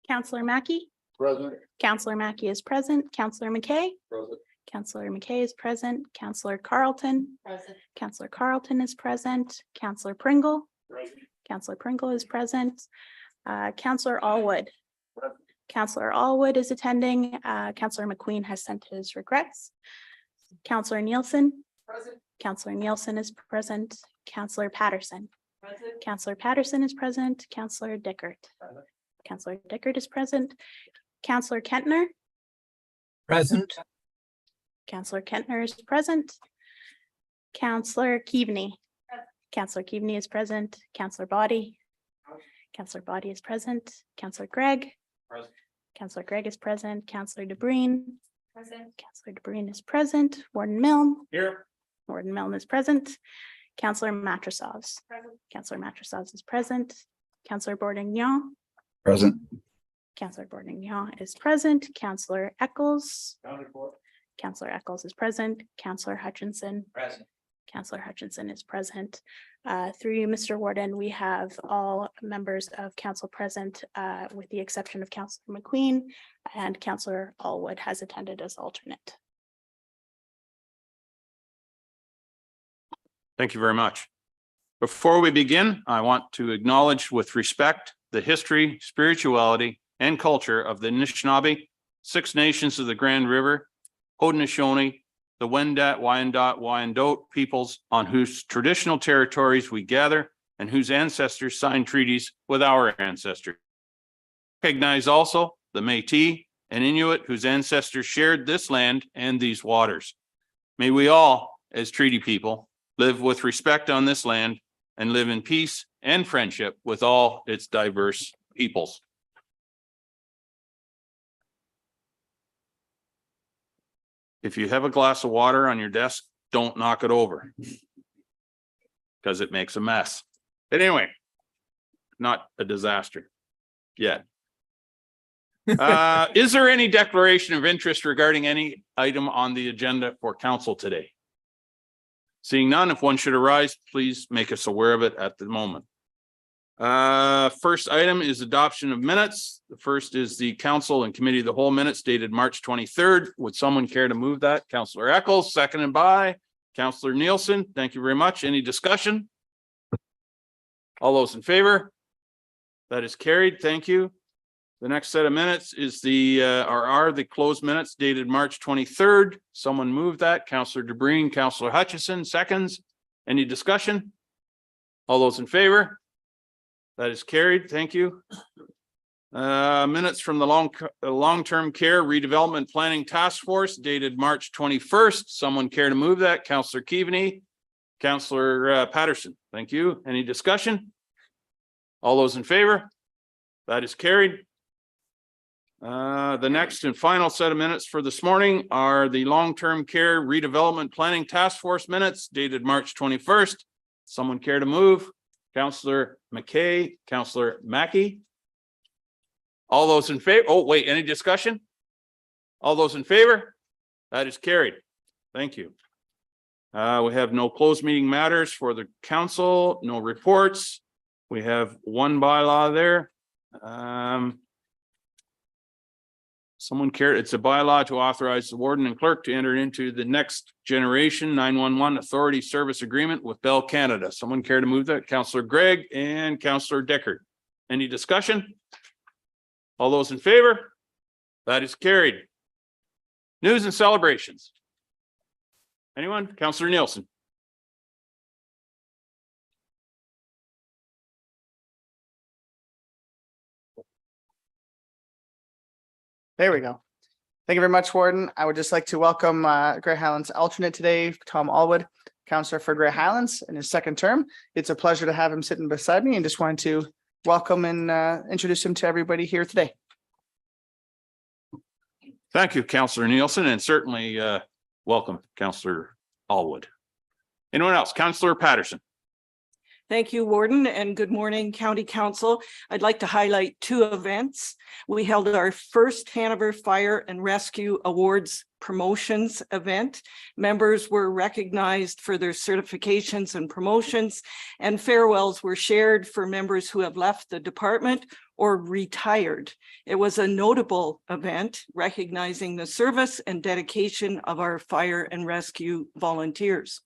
Councillor Mackey. Present. Councillor Mackey is present. Councillor McKay. Present. Councillor McKay is present. Councillor Carlton. Present. Councillor Carlton is present. Councillor Pringle. Present. Councillor Pringle is present. Councillor Allwood. Present. Councillor Allwood is attending. Councillor McQueen has sent his regrets. Councillor Nielsen. Present. Councillor Nielsen is present. Councillor Patterson. Present. Councillor Patterson is present. Councillor Dickert. Present. Councillor Dickert is present. Councillor Kentner. Present. Councillor Kentner is present. Councillor Keaveney. Councillor Keaveney is present. Councillor Body. Councillor Body is present. Councillor Gregg. Present. Councillor Gregg is present. Councillor DeBreen. Present. Councillor DeBreen is present. Warden Milne. Here. Warden Milne is present. Councillor Matrosovs. Present. Councillor Matrosovs is present. Councillor Bourdignon. Present. Councillor Bourdignon is present. Councillor Eccles. Counted for. Councillor Eccles is present. Councillor Hutchinson. Present. Councillor Hutchinson is present. Through you, Mr. Warden, we have all members of council present, with the exception of Councillor McQueen, and Councillor Allwood has attended as alternate. Thank you very much. Before we begin, I want to acknowledge with respect the history, spirituality, and culture of the Anishinaabe, Six Nations of the Grand River, Haudenosaunee, the Wendat, Wyandot, Wyandot peoples on whose traditional territories we gather and whose ancestors signed treaties with our ancestors. Recognize also the Métis and Inuit whose ancestors shared this land and these waters. May we all, as treaty people, live with respect on this land and live in peace and friendship with all its diverse peoples. If you have a glass of water on your desk, don't knock it over because it makes a mess. But anyway, not a disaster yet. Is there any declaration of interest regarding any item on the agenda for council today? Seeing none, if one should arise, please make us aware of it at the moment. First item is adoption of minutes. The first is the council and committee of the whole minutes dated March 23rd. Would someone care to move that? Councillor Eccles, seconded by Councillor Nielsen. Thank you very much. Any discussion? All those in favor? That is carried. Thank you. The next set of minutes is are the closed minutes dated March 23rd. Someone move that. Councillor DeBreen, Councillor Hutchison, seconds. Any discussion? All those in favor? That is carried. Thank you. Minutes from the long-term care redevelopment planning task force dated March 21st. Someone care to move that? Councillor Keaveney, Councillor Patterson. Thank you. Any discussion? All those in favor? That is carried. The next and final set of minutes for this morning are the long-term care redevelopment planning task force minutes dated March 21st. Someone care to move? Councillor McKay, Councillor Mackey. All those in favor? Oh, wait, any discussion? All those in favor? That is carried. Thank you. We have no closed meeting matters for the council, no reports. We have one bylaw there. Someone care, it's a bylaw to authorize the warden and clerk to enter into the next generation 911 authority service agreement with Bell Canada. Someone care to move that? Councillor Gregg and Councillor Dickert. Any discussion? All those in favor? That is carried. News and celebrations. Anyone? Councillor Nielsen. There we go. Thank you very much, Warden. I would just like to welcome Grey Highlands alternate today, Tom Allwood, Councillor for Grey Highlands in his second term. It's a pleasure to have him sitting beside me and just wanted to welcome and introduce him to everybody here today. Thank you, Councillor Nielsen, and certainly welcome, Councillor Allwood. Anyone else? Councillor Patterson. Thank you, Warden, and good morning, County Council. I'd like to highlight two events. We held our first Hanover Fire and Rescue Awards promotions event. Members were recognized for their certifications and promotions, and farewells were shared for members who have left the department or retired. It was a notable event recognizing the service and dedication of our fire and rescue volunteers.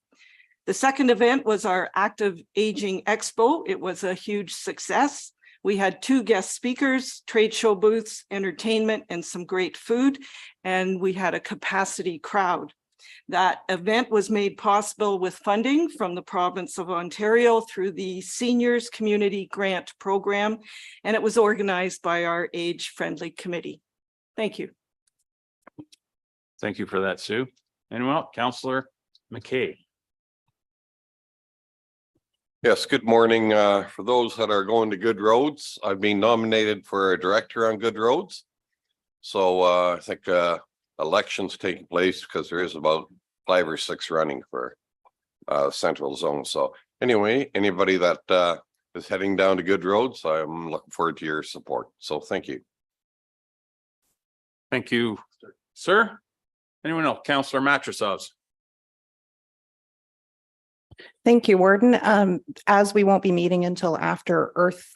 The second event was our Active Aging Expo. It was a huge success. We had 2 guest speakers, trade show booths, entertainment, and some great food, and we had a capacity crowd. That event was made possible with funding from the province of Ontario through the Seniors Community Grant Program, and it was organized by our Age Friendly Committee. Thank you. Thank you for that, Sue. Anyone else? Councillor McKay. Yes, good morning. For those that are going to Good Roads, I've been nominated for a director on Good Roads. So I think elections taking place because there is about 5 or 6 running for central zone. So anyway, anybody that is heading down to Good Roads, I'm looking forward to your support. So thank you. Thank you, sir. Anyone else? Councillor Matrosovs. Thank you, Warden. As we won't be meeting until after Earth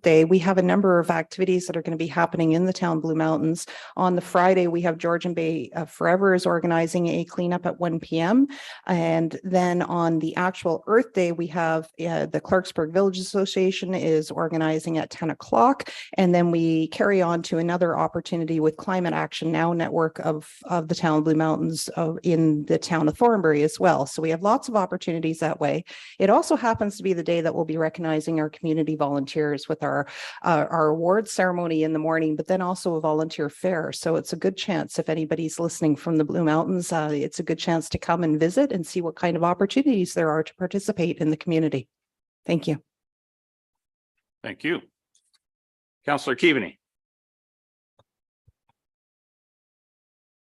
Day, we have a number of activities that are going to be happening in the town Blue Mountains. On the Friday, we have Georgian Bay Forever is organizing a cleanup at 1 p.m. And then on the actual Earth Day, we have the Clarksburg Village Association is organizing at 10 o'clock. And then we carry on to another opportunity with Climate Action Now network of the town Blue Mountains in the town of Thornbury as well. So we have lots of opportunities that way. It also happens to be the day that we'll be recognizing our community volunteers with our awards ceremony in the morning, but then also a volunteer fair. So it's a good chance if anybody's listening from the Blue Mountains, it's a good chance to come and visit and see what kind of opportunities there are to participate in the community. Thank you. Thank you. Councillor Keaveney.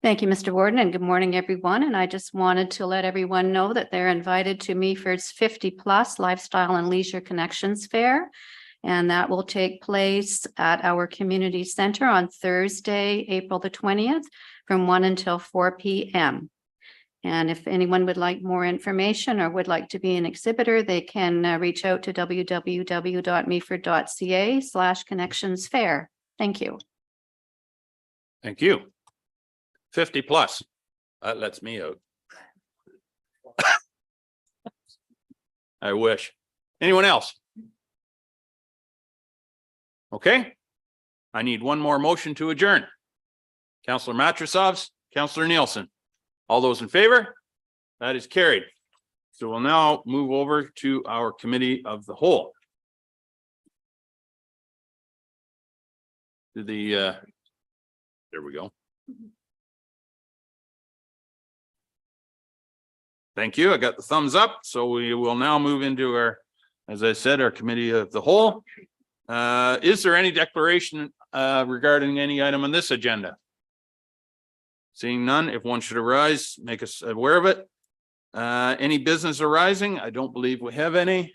Thank you, Mr. Warden, and good morning, everyone. And I just wanted to let everyone know that they're invited to Meaford's 50+ Lifestyle and Leisure Connections Fair. And that will take place at our community center on Thursday, April the 20th, from 1 until 4 p.m. And if anyone would like more information or would like to be an exhibitor, they can reach out to www.meaford.ca/connectionsfair. Thank you. Thank you. 50+. That lets me out. I wish. Anyone else? Okay. I need one more motion to adjourn. Councillor Matrosovs, Councillor Nielsen. All those in favor? That is carried. So we'll now move over to our committee of the whole. To the there we go. Thank you. I got the thumbs up. So we will now move into our, as I said, our committee of the whole. Is there any declaration regarding any item on this agenda? Seeing none, if one should arise, make us aware of it. Any business arising? I don't believe we have any.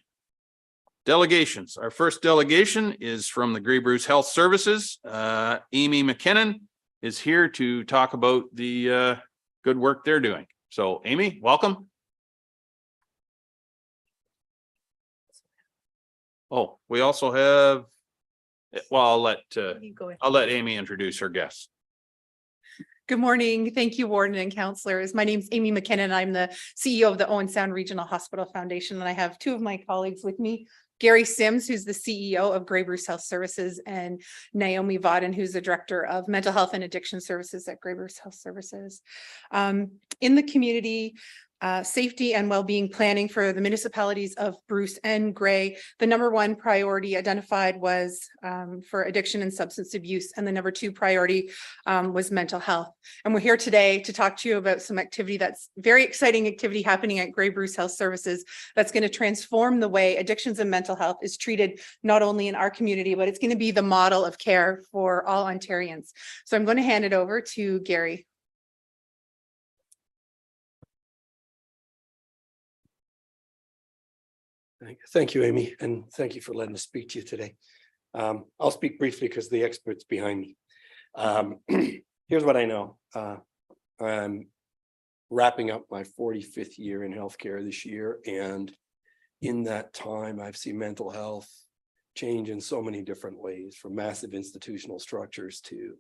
Delegations. Our first delegation is from the Grey Bruce Health Services. Amy McKinnon is here to talk about the good work they're doing. So Amy, welcome. Oh, we also have, well, I'll let Amy introduce her guests. Good morning. Thank you, Warden and councillors. My name is Amy McKinnon. I'm the CEO of the Owen Sound Regional Hospital Foundation, and I have 2 of my colleagues with me. Gary Sims, who's the CEO of Grey Bruce Health Services, and Naomi Vodden, who's the Director of Mental Health and Addiction Services at Grey Bruce Health Services. In the community, safety and well-being planning for the municipalities of Bruce and Grey, the #1 priority identified was for addiction and substance abuse, and the #2 priority was mental health. And we're here today to talk to you about some activity that's very exciting activity happening at Grey Bruce Health Services that's going to transform the way addictions and mental health is treated not only in our community, but it's going to be the model of care for all Ontarians. So I'm going to hand it over to Gary. Thank you, Amy, and thank you for letting us speak to you today. I'll speak briefly because the expert's behind me. Here's what I know. I'm wrapping up my 45th year in healthcare this year, and in that time, I've seen mental health change in so many different ways, from massive institutional structures to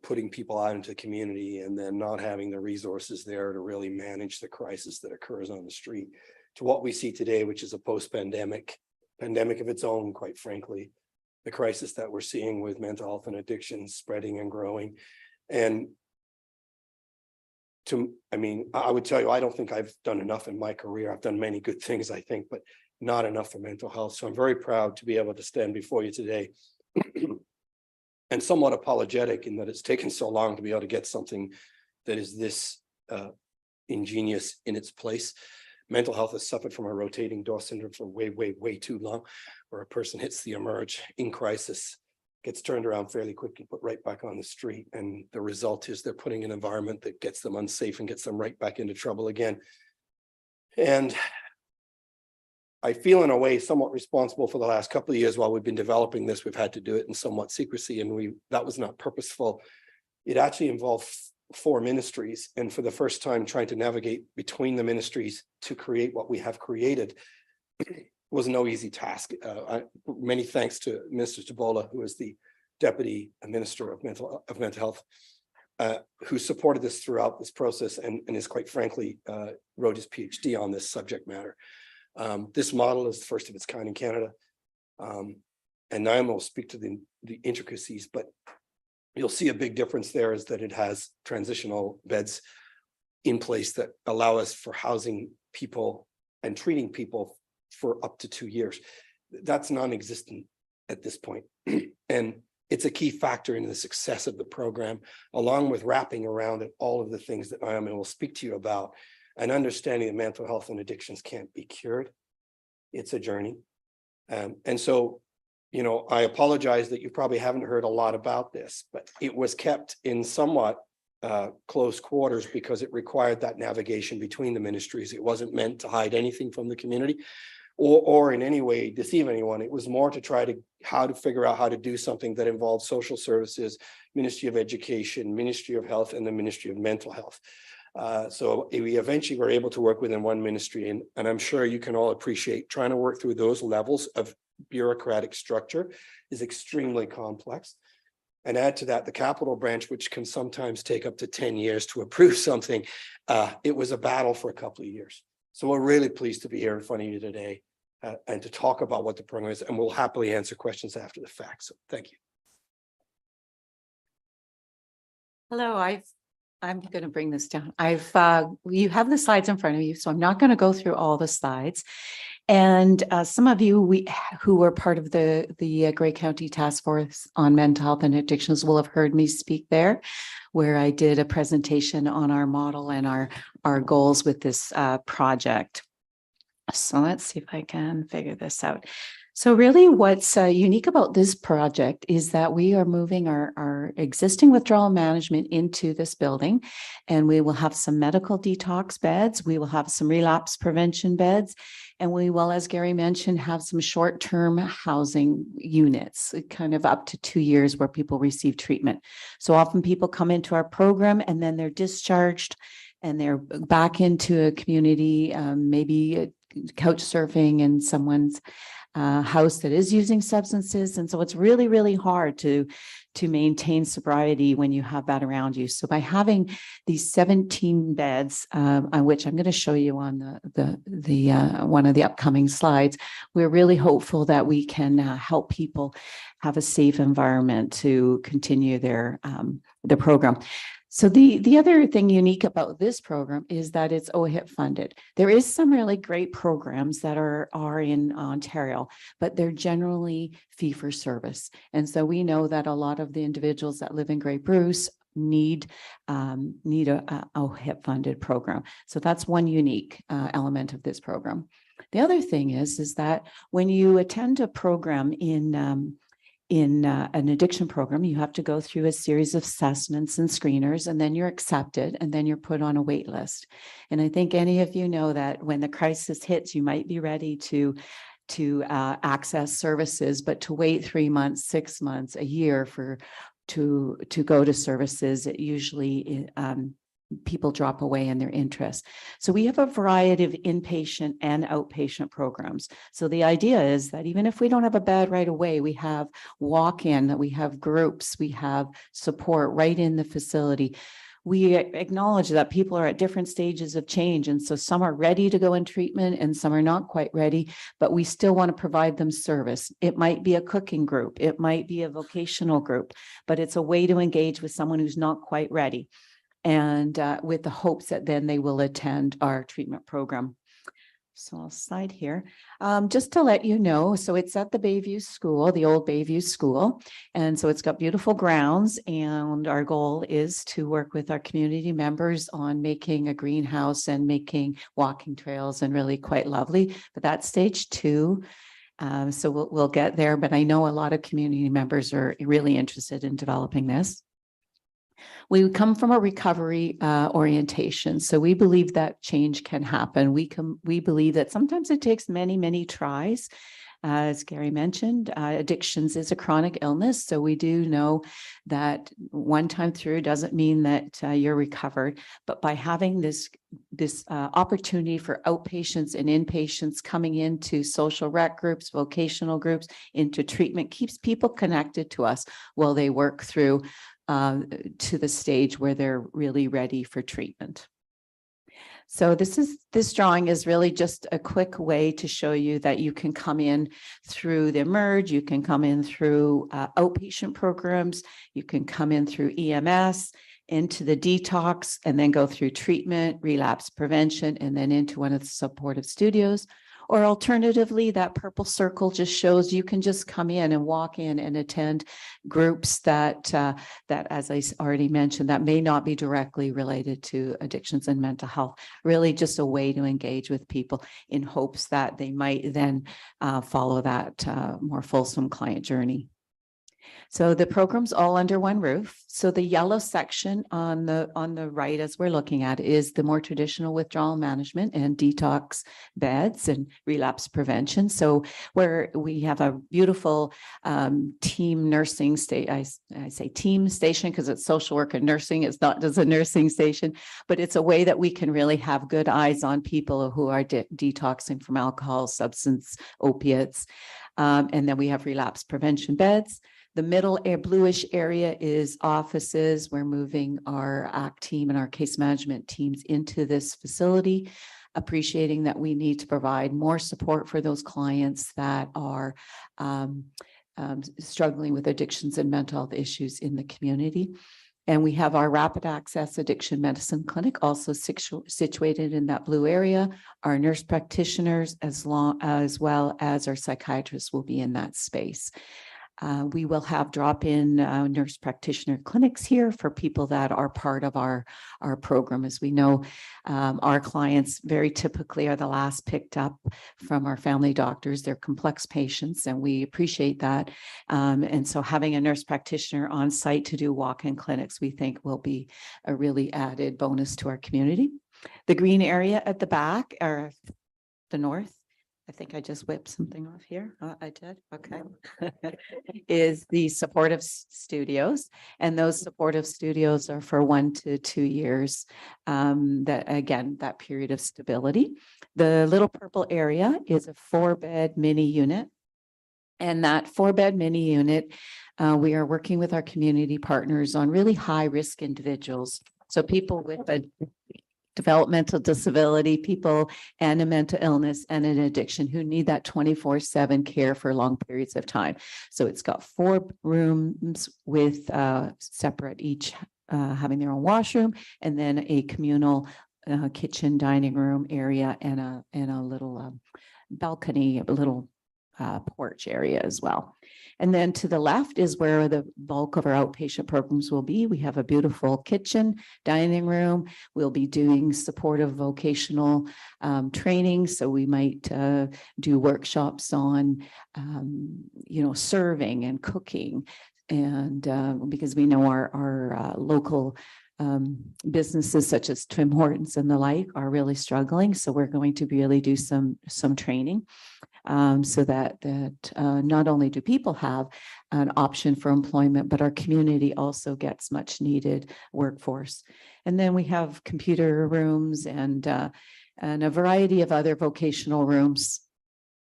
putting people out into the community and then not having the resources there to really manage the crisis that occurs on the street, to what we see today, which is a post-pandemic pandemic of its own, quite frankly, the crisis that we're seeing with mental health and addictions spreading and growing. And I would tell you, I don't think I've done enough in my career. I've done many good things, I think, but not enough for mental health. So I'm very proud to be able to stand before you today and somewhat apologetic in that it's taken so long to be able to get something that is this ingenious in its place. Mental health has suffered from a rotating door syndrome for way too long, where a person hits the emerge in crisis, gets turned around fairly quickly, put right back on the street. And the result is they're putting an environment that gets them unsafe and gets them right back into trouble again. And I feel in a way somewhat responsible for the last couple of years while we've been developing this. We've had to do it in somewhat secrecy, and that was not purposeful. It actually involved 4 ministries, and for the first time trying to navigate between the ministries to create what we have created was no easy task. Many thanks to Minister Tabola, who is the Deputy Minister of Mental Health, who supported this throughout this process and is quite frankly wrote his PhD on this subject matter. This model is the first of its kind in Canada, and Naima will speak to the intricacies, but you'll see a big difference there is that it has transitional beds in place that allow us for housing people and treating people for up to 2 years. That's non-existent at this point. And it's a key factor in the success of the program, along with wrapping around it all of the things that Naima will speak to you about, and understanding that mental health and addictions can't be cured. It's a journey. And so, I apologize that you probably haven't heard a lot about this, but it was kept in somewhat close quarters because it required that navigation between the ministries. It wasn't meant to hide anything from the community or in any way deceive anyone. It was more to try to figure out how to do something that involved social services, Ministry of Education, Ministry of Health, and the Ministry of Mental Health. So we eventually were able to work within one ministry, and I'm sure you can all appreciate trying to work through those levels of bureaucratic structure is extremely complex. And add to that the capital branch, which can sometimes take up to 10 years to approve something. It was a battle for a couple of years. So we're really pleased to be here in front of you today and to talk about what the program is, and we'll happily answer questions after the fact. So thank you. Hello, I'm going to bring this down. You have the slides in front of you, so I'm not going to go through all the slides. And some of you who were part of the Grey County Task Force on Mental Health and Addictions will have heard me speak there, where I did a presentation on our model and our goals with this project. So let's see if I can figure this out. So really what's unique about this project is that we are moving our existing withdrawal management into this building, and we will have some medical detox beds. We will have some relapse prevention beds, and we will, as Gary mentioned, have some short-term housing units, kind of up to 2 years where people receive treatment. So often people come into our program and then they're discharged and they're back into a community, maybe couch surfing in someone's house that is using substances. And so it's really, really hard to maintain sobriety when you have that around you. So by having these 17 beds, which I'm going to show you on the one of the upcoming slides, we're really hopeful that we can help people have a safe environment to continue their program. So the other thing unique about this program is that it's OHIP funded. There is some really great programs that are in Ontario, but they're generally fee for service. And so we know that a lot of the individuals that live in Grey Bruce need a OHIP funded program. So that's one unique element of this program. The other thing is that when you attend a program an addiction program, you have to go through a series of assessments and screeners, and then you're accepted, and then you're put on a wait list. And I think any of you know that when the crisis hits, you might be ready to access services, but to wait 3 months, 6 months, a year to go to services, it usually people drop away in their interest. So we have a variety of inpatient and outpatient programs. So the idea is that even if we don't have a bed right away, we have walk-in, that we have groups, we have support right in the facility. We acknowledge that people are at different stages of change. And so some are ready to go in treatment and some are not quite ready, but we still want to provide them service. It might be a cooking group, it might be a vocational group, but it's a way to engage with someone who's not quite ready. And with the hopes that then they will attend our treatment program. So I'll slide here. Just to let you know, so it's at the Bayview School, the old Bayview School. And so it's got beautiful grounds, and our goal is to work with our community members on making a greenhouse and making walking trails, and really quite lovely. But that's stage 2. So we'll get there, but I know a lot of community members are really interested in developing this. We come from a recovery orientation. So we believe that change can happen. We believe that sometimes it takes many, many tries. As Gary mentioned, addictions is a chronic illness. So we do know that one time through doesn't mean that you're recovered, but by having this opportunity for outpatients and inpatients coming into social rec groups, vocational groups, into treatment, keeps people connected to us while they work through to the stage where they're really ready for treatment. So this drawing is really just a quick way to show you that you can come in through the Emerge, you can come in through outpatient programs, you can come in through EMS, into the detox, and then go through treatment, relapse prevention, and then into one of the supportive studios. Or alternatively, that purple circle just shows you can just come in and walk in and attend groups that, as I already mentioned, that may not be directly related to addictions and mental health. Really just a way to engage with people in hopes that they might then follow that more fulsome client journey. So the program's all under one roof. So the yellow section on the right, as we're looking at, is the more traditional withdrawal management and detox beds and relapse prevention. So where we have a beautiful team nursing I say team station because it's social work and nursing. It's not just a nursing station, but it's a way that we can really have good eyes on people who are detoxing from alcohol, substance, opiates. And then we have relapse prevention beds. The middle bluish area is offices. We're moving our ACT team and our case management teams into this facility, appreciating that we need to provide more support for those clients that are struggling with addictions and mental health issues in the community. And we have our rapid access addiction medicine clinic also situated in that blue area. Our nurse practitioners as well as our psychiatrists will be in that space. We will have drop-in nurse practitioner clinics here for people that are part of our program. As we know, our clients very typically are the last picked up from our family doctors. They're complex patients, and we appreciate that. And so having a nurse practitioner on site to do walk-in clinics, we think will be a really added bonus to our community. The green area at the back, or the north, I think I just whipped something off here. I did. Okay. Is the supportive studios. And those supportive studios are for 1 to 2 years. That again, that period of stability. The little purple area is a 4-bed mini unit. And that 4-bed mini unit, we are working with our community partners on really high risk individuals. So people with a developmental disability, people and a mental illness and an addiction who need that 24/7 care for long periods of time. So it's got 4 rooms with separate, each having their own washroom, and then a communal kitchen dining room area and a little balcony, a little porch area as well. And then to the left is where the bulk of our outpatient programs will be. We have a beautiful kitchen, dining room. We'll be doing supportive vocational training. So we might do workshops on, serving and cooking. And because we know our local businesses such as Tim Hortons and the like are really struggling. So we're going to really do some training. So that not only do people have an option for employment, but our community also gets much needed workforce. And then we have computer rooms and a variety of other vocational rooms.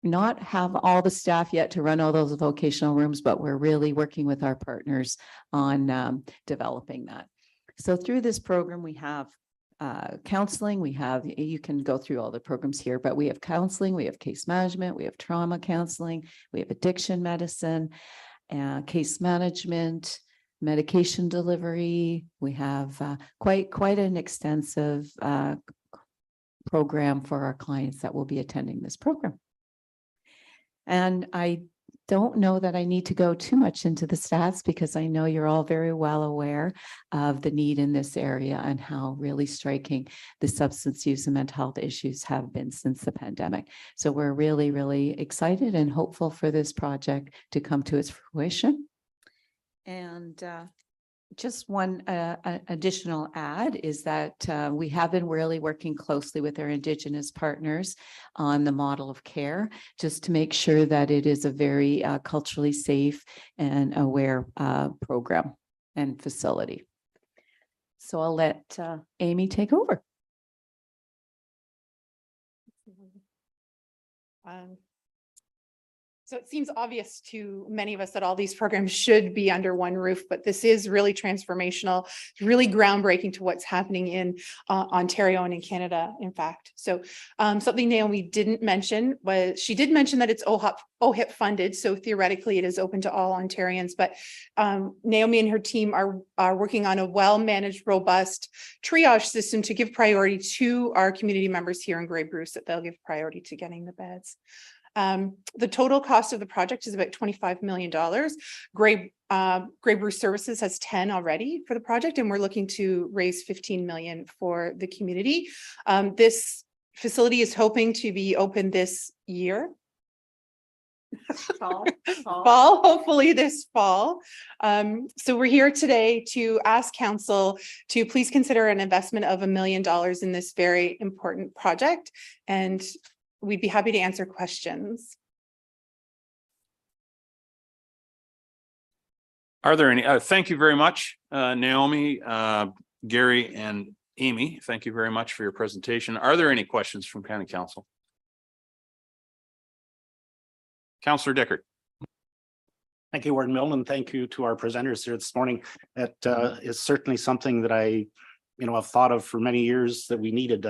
Not have all the staff yet to run all those vocational rooms, but we're really working with our partners on developing that. So through this program, we have counseling, you can go through all the programs here, but we have counseling, we have case management, we have trauma counseling, we have addiction medicine, case management, medication delivery. We have quite an extensive program for our clients that will be attending this program. And I don't know that I need to go too much into the stats because I know you're all very well aware of the need in this area and how really striking the substance use and mental health issues have been since the pandemic. So we're really, really excited and hopeful for this project to come to its fruition. And just one additional add is that we have been really working closely with our Indigenous partners on the model of care, just to make sure that it is a very culturally safe and aware program and facility. So I'll let Amy take over. So it seems obvious to many of us that all these programs should be under one roof, but this is really transformational, really groundbreaking to what's happening in Ontario and in Canada, in fact. So something Naomi didn't mention was, she did mention that it's OHIP funded, so theoretically it is open to all Ontarians, but Naomi and her team are working on a well-managed, robust triage system to give priority to our community members here in Grey Bruce, that they'll give priority to getting the beds. The total cost of the project is about $25 million. Grey Bruce Services has 10 already for the project, and we're looking to raise 15 million for the community. This facility is hoping to be open this year. Fall, hopefully this fall. So we're here today to ask council to please consider an investment of $1 million in this very important project, and we'd be happy to answer questions. Are there any, thank you very much, Naomi, Gary, and Amy. Thank you very much for your presentation. Are there any questions from County Council? Councillor Dickert. Thank you, Warden Milne, and thank you to our presenters here this morning. That is certainly something that I I've thought of for many years that we needed.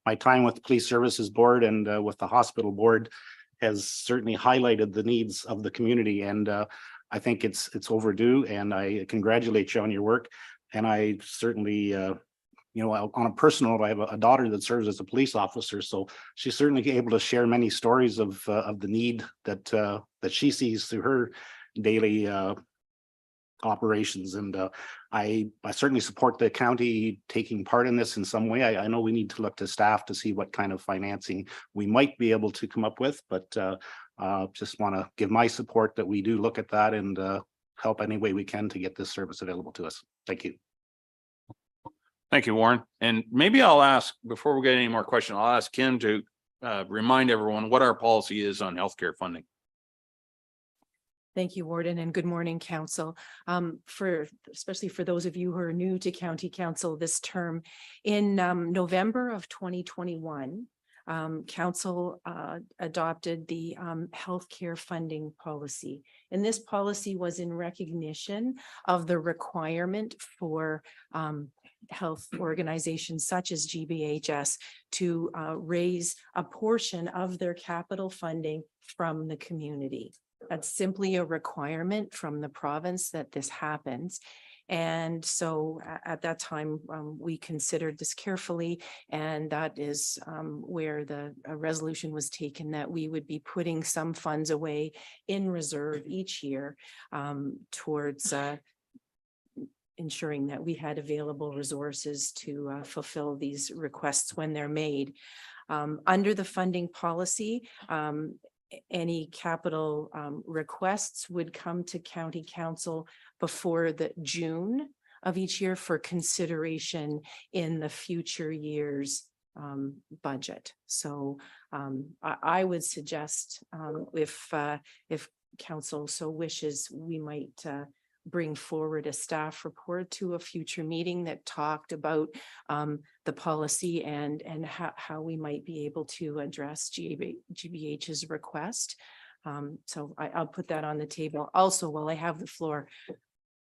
My time with the Police Services Board and with the Hospital Board has certainly highlighted the needs of the community, and I think it's overdue, and I congratulate you on your work. And I certainly, on a personal note, I have a daughter that serves as a police officer, so she's certainly able to share many stories of the need that she sees through her daily operations. And I certainly support the county taking part in this in some way. I know we need to look to staff to see what kind of financing we might be able to come up with, but just want to give my support that we do look at that and help any way we can to get this service available to us. Thank you. Thank you, Warren. And maybe I'll ask, before we get any more questions, I'll ask Kim to remind everyone what our policy is on healthcare funding. Thank you, Warden, and good morning, Council. Especially for those of you who are new to County Council this term, in November of 2021, Council adopted the healthcare funding policy. And this policy was in recognition of the requirement for health organizations such as GBHS to raise a portion of their capital funding from the community. That's simply a requirement from the province that this happens. And so at that time, we considered this carefully, and that is where the resolution was taken that we would be putting some funds away in reserve each year towards ensuring that we had available resources to fulfill these requests when they're made. Under the funding policy, any capital requests would come to county council before the June of each year for consideration in the future year's budget. So I would suggest if council so wishes, we might bring forward a staff report to a future meeting that talked about the policy and how we might be able to address GBH's request. So I'll put that on the table. Also, while I have the floor,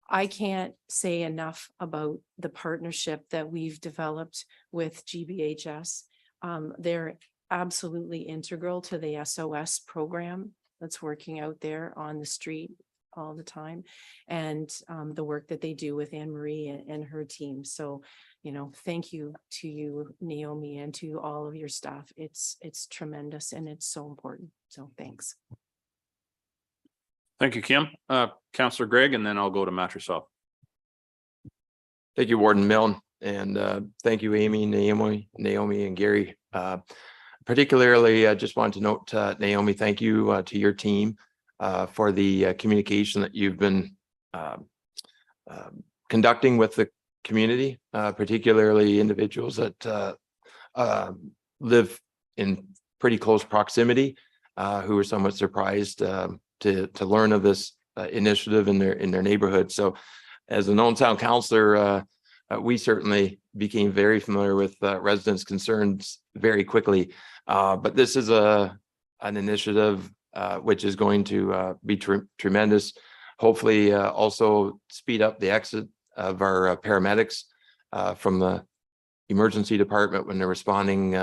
I can't say enough about the partnership that we've developed with GBHS. They're absolutely integral to the SOS program that's working out there on the street all the time, and the work that they do with Anne Marie and her team. So, you know, thank you to you, Naomi, and to all of your staff. It's tremendous and it's so important. So thanks. Thank you, Kim. Councillor Gregg, and then I'll go to Mattersoft. Thank you, Warden Milne, and thank you, Amy, Naomi, and Gary. Particularly, I just wanted to note, Naomi, thank you to your team for the communication that you've been conducting with the community, particularly individuals that live in pretty close proximity, who were somewhat surprised to learn of this initiative in their neighborhood. So, as a Owen Sound councillor, we certainly became very familiar with residents' concerns very quickly. But this is an initiative which is going to be tremendous. Hopefully, also speed up the exit of our paramedics from the emergency department when they're responding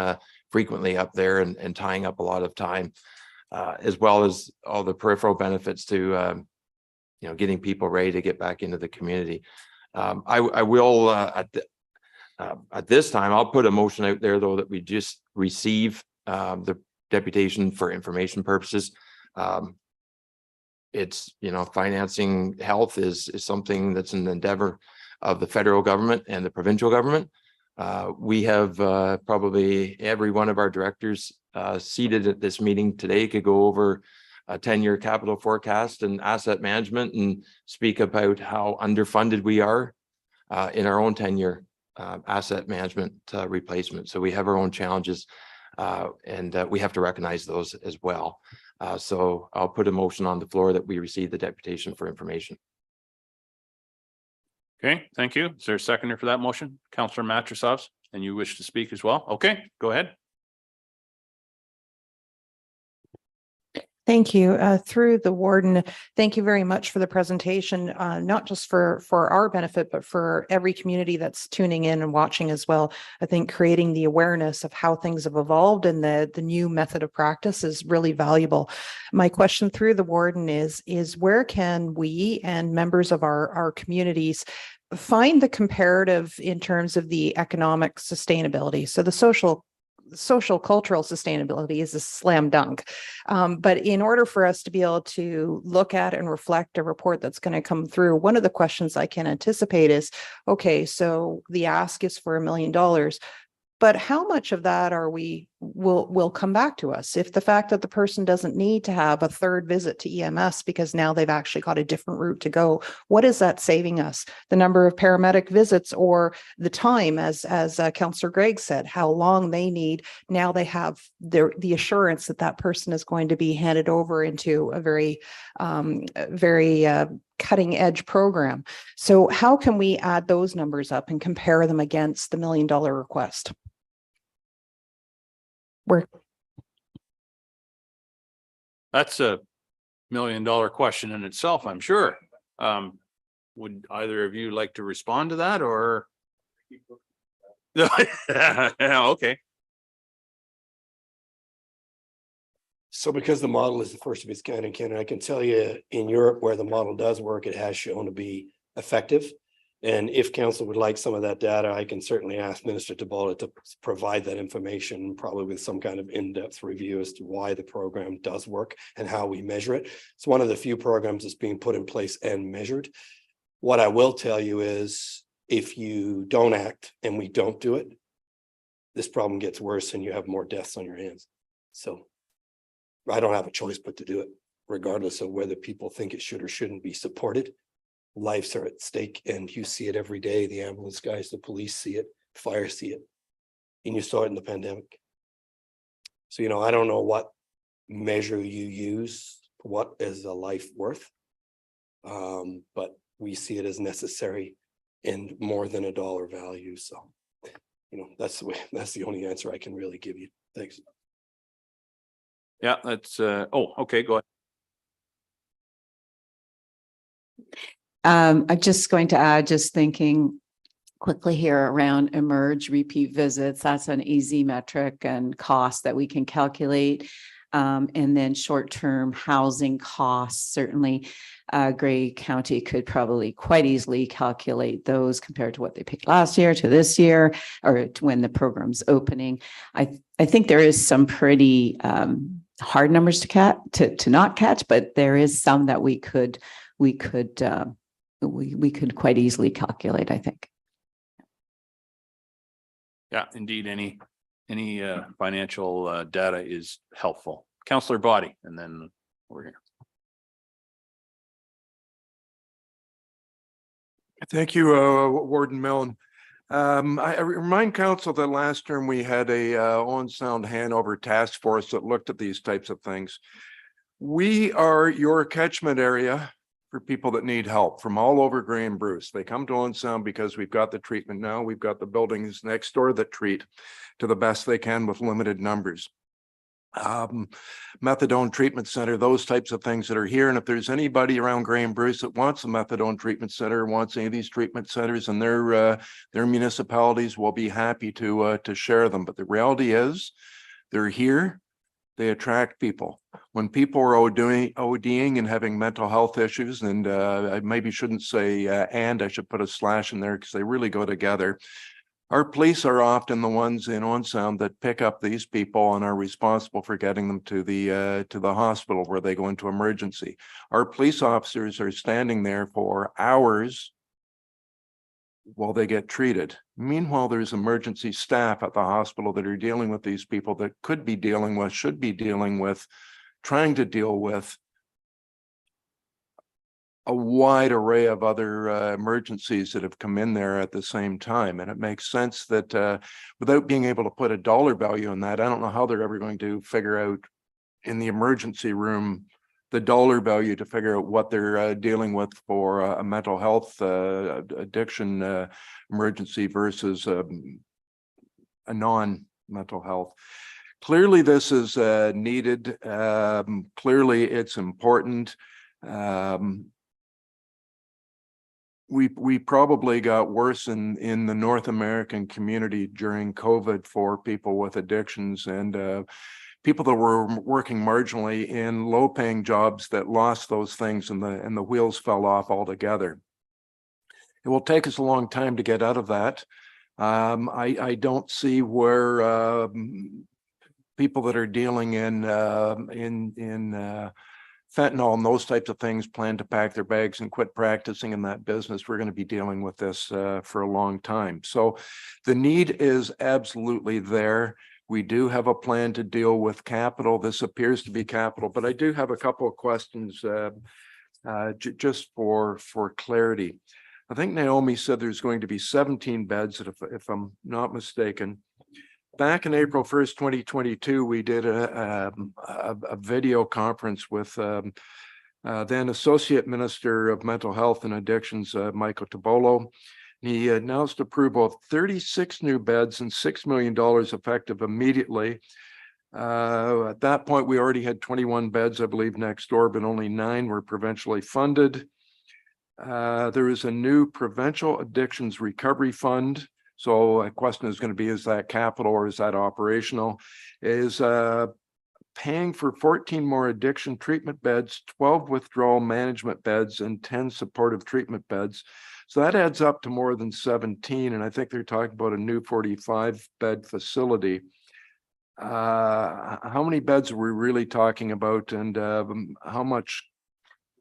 frequently up there and tying up a lot of time, as well as all the peripheral benefits to getting people ready to get back into the community. I will at this time, I'll put a motion out there though that we just receive the deputation for information purposes. It's, financing health is something that's an endeavor of the federal government and the provincial government. We have probably every one of our directors seated at this meeting today could go over a 10-year capital forecast and asset management and speak about how underfunded we are in our own 10-year asset management replacement. So we have our own challenges and we have to recognize those as well. So I'll put a motion on the floor that we receive the deputation for information. Okay, thank you. Is there a seconder for that motion? Councillor Mattersoft, and you wish to speak as well? Okay, go ahead. Thank you. Through the warden, thank you very much for the presentation, not just for our benefit, but for every community that's tuning in and watching as well. I think creating the awareness of how things have evolved and the new method of practice is really valuable. My question through the warden is where can we and members of our communities find the comparative in terms of the economic sustainability? So the social cultural sustainability is a slam dunk. But in order for us to be able to look at and reflect a report that's going to come through, one of the questions I can anticipate is, okay, so the ask is for $1 million, but how much of that will come back to us? If the fact that the person doesn't need to have a third visit to EMS because now they've actually got a different route to go, what is that saving us? The number of paramedic visits or the time, as Councillor Gregg said, how long they need. Now they have the assurance that that person is going to be handed over into a very cutting edge program. So how can we add those numbers up and compare them against the $1 million request? That's a $1 million question in itself, I'm sure. Would either of you like to respond to that or? Yeah, okay. So because the model is the first of its kind in Canada, I can tell you in Europe where the model does work, it has shown to be effective. And if council would like some of that data, I can certainly ask Minister Tabola to provide that information, probably with some kind of in-depth review as to why the program does work and how we measure it. It's one of the few programs that's being put in place and measured. What I will tell you is, if you don't act and we don't do it, this problem gets worse and you have more deaths on your hands. So I don't have a choice but to do it, regardless of whether people think it should or shouldn't be supported. Lives are at stake and you see it every day. The ambulance guys, the police see it, fire see it. And you saw it in the pandemic. So, I don't know what measure you use, what is a life worth. But we see it as necessary and more than a dollar value. So, that's the only answer I can really give you. Thanks. Yeah, that's, okay, go ahead. I'm just going to add, just thinking quickly here around emerge repeat visits. That's an easy metric and cost that we can calculate. And then short-term housing costs, certainly Grey County could probably quite easily calculate those compared to what they picked last year to this year, or to when the program's opening. I think there is some pretty hard numbers to not catch, but there is some that we could quite easily calculate, I think. Yeah, indeed, any financial data is helpful. Councillor Body, and then we're here. Thank you, Warden Milne. I remind council that last term we had a Owen Sound Hanover task force that looked at these types of things. We are your catchment area for people that need help from all over Grey and Bruce. They come to Owen Sound because we've got the treatment now. We've got the buildings next door that treat to the best they can with limited numbers. Methadone treatment center, those types of things that are here. And if there's anybody around Grey and Bruce that wants a methadone treatment center, wants any of these treatment centers in their municipalities, we'll be happy to share them. But the reality is they're here. They attract people. When people are ODing and having mental health issues, and I maybe shouldn't say and I should put a slash in there because they really go together. Our police are often the ones in Owen Sound that pick up these people and are responsible for getting them to the hospital where they go into emergency. Our police officers are standing there for hours while they get treated. Meanwhile, there's emergency staff at the hospital that are dealing with these people that could be dealing with, should be dealing with, trying to deal with a wide array of other emergencies that have come in there at the same time. And it makes sense that without being able to put a dollar value on that, I don't know how they're ever going to figure out in the emergency room the dollar value to figure out what they're dealing with for a mental health addiction emergency versus a non-mental health. Clearly, this is needed. Clearly, it's important. We probably got worse in the North American community during COVID for people with addictions and people that were working marginally in low-paying jobs that lost those things and the wheels fell off altogether. It will take us a long time to get out of that. I don't see where people that are dealing in fentanyl and those types of things plan to pack their bags and quit practicing in that business. We're going to be dealing with this for a long time. So the need is absolutely there. We do have a plan to deal with capital. This appears to be capital, but I do have a couple of questions just for clarity. I think Naomi said there's going to be 17 beds, if I'm not mistaken. Back in April 1st, 2022, we did a video conference with then Associate Minister of Mental Health and Addictions, Michael Tabola. He announced approval of 36 new beds and $6 million effective immediately. At that point, we already had 21 beds, I believe, next door, but only 9 were provincially funded. There is a new Provincial Addictions Recovery Fund. So a question is going to be, is that capital or is that operational? Is paying for 14 more addiction treatment beds, 12 withdrawal management beds, and 10 supportive treatment beds. So that adds up to more than 17. And I think they're talking about a new 45-bed facility. How many beds are we really talking about, and how much?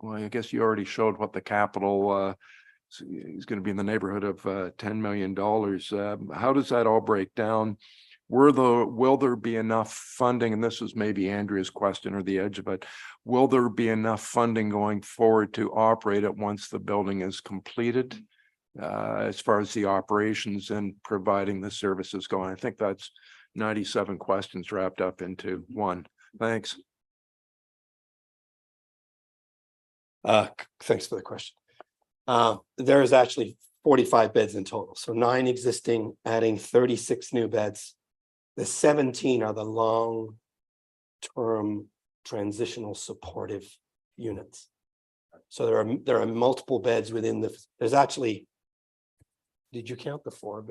Well, I guess you already showed what the capital is going to be in the neighborhood of $10 million. How does that all break down? Will there be enough funding? And this is maybe Andrea's question or the edge of it. Will there be enough funding going forward to operate it once the building is completed? As far as the operations and providing the services going, I think that's 97 questions wrapped up into one. Thanks. Thanks for the question. There is actually 45 beds in total. So 9 existing, adding 36 new beds. The 17 are the long-term transitional supportive units. So there are multiple beds within there's actually, did you count the 4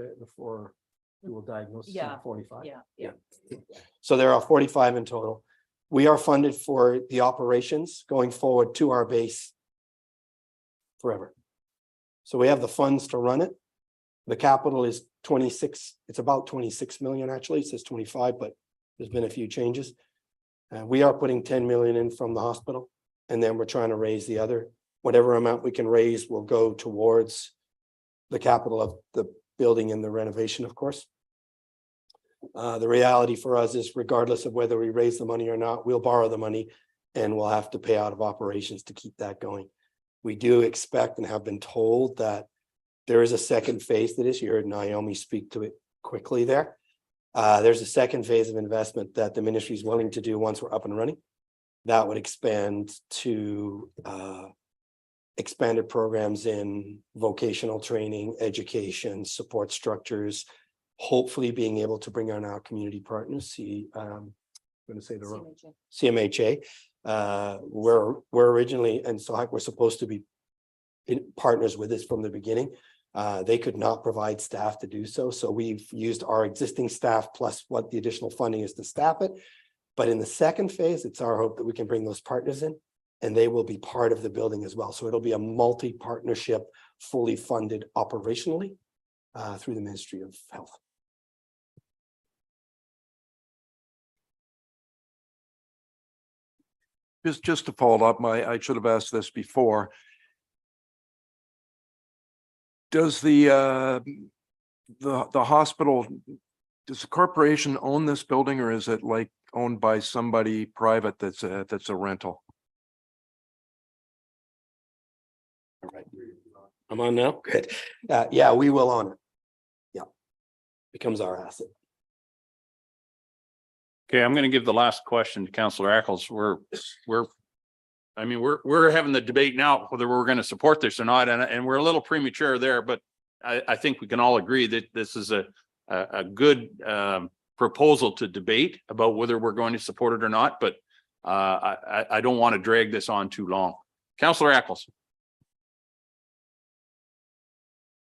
dual diagnosis? Yeah. 45? Yeah. So there are 45 in total. We are funded for the operations going forward to our base forever. So we have the funds to run it. The capital is 26, it's about 26 million actually, it says 25, but there's been a few changes. We are putting 10 million in from the hospital, and then we're trying to raise the other. Whatever amount we can raise will go towards the capital of the building and the renovation, of course. The reality for us is regardless of whether we raise the money or not, we'll borrow the money and we'll have to pay out of operations to keep that going. We do expect and have been told that there is a second phase to this. You heard Naomi speak to it quickly there. There's a second phase of investment that the ministry is willing to do once we're up and running. That would expand to expanded programs in vocational training, education, support structures, hopefully being able to bring on our community partners, I'm going to say the wrong CMHA. We're originally, and so we're supposed to be partners with this from the beginning. They could not provide staff to do so. So we've used our existing staff plus what the additional funding is to staff it. But in the second phase, it's our hope that we can bring those partners in and they will be part of the building as well. So it'll be a multi-partnership, fully funded operationally through the Ministry of Health. Just to follow up, I should have asked this before. Does the hospital, does the corporation own this building, or is it like owned by somebody private that's a rental? All right, I'm on now. Good. Yeah, we will own it. Yeah, becomes our asset. Okay, I'm going to give the last question to Councillor Eccles. We're having the debate now whether we're going to support this or not, and we're a little premature there, but I think we can all agree that this is a good proposal to debate about whether we're going to support it or not, but I don't want to drag this on too long. Councillor Eccles.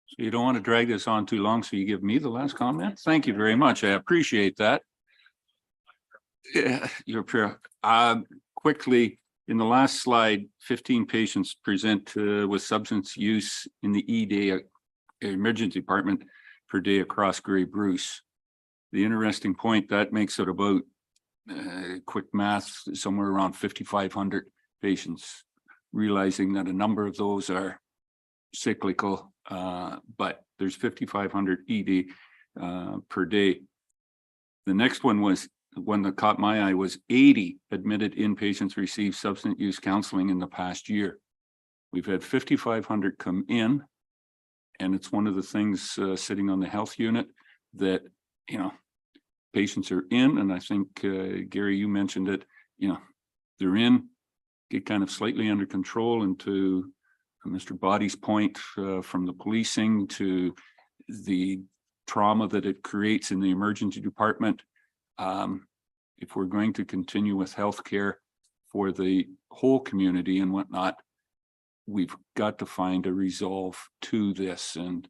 So you don't want to drag this on too long, so you give me the last comment? Thank you very much. I appreciate that. Yeah, you're pure. Quickly, in the last slide, 15 patients present with substance use in the ED emergency department per day across Grey Bruce. The interesting point, that makes it about quick math, somewhere around 5,500 patients, realizing that a number of those are cyclical, but there's 5,500 ED per day. The next one was, the one that caught my eye, was 80 admitted inpatients received substance use counseling in the past year. We've had 5,500 come in, and it's one of the things sitting on the health unit that, patients are in, and I think, Gary, you mentioned it, they're in, get kind of slightly under control, and to Mr. Body's point, from the policing to the trauma that it creates in the emergency department. If we're going to continue with healthcare for the whole community and whatnot, we've got to find a resolve to this. And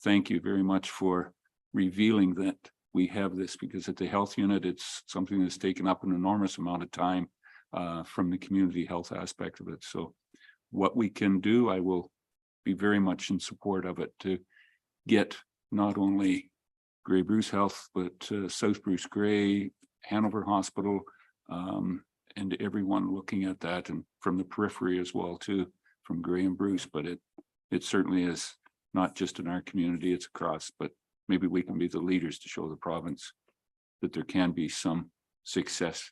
thank you very much for revealing that we have this, because at the health unit, it's something that's taken up an enormous amount of time from the community health aspect of it. So what we can do, I will be very much in support of it to get not only Grey Bruce Health, but South Bruce Grey, Hanover Hospital, and everyone looking at that, and from the periphery as well too, from Grey and Bruce. But it certainly is not just in our community, it's across, but maybe we can be the leaders to show the province that there can be some success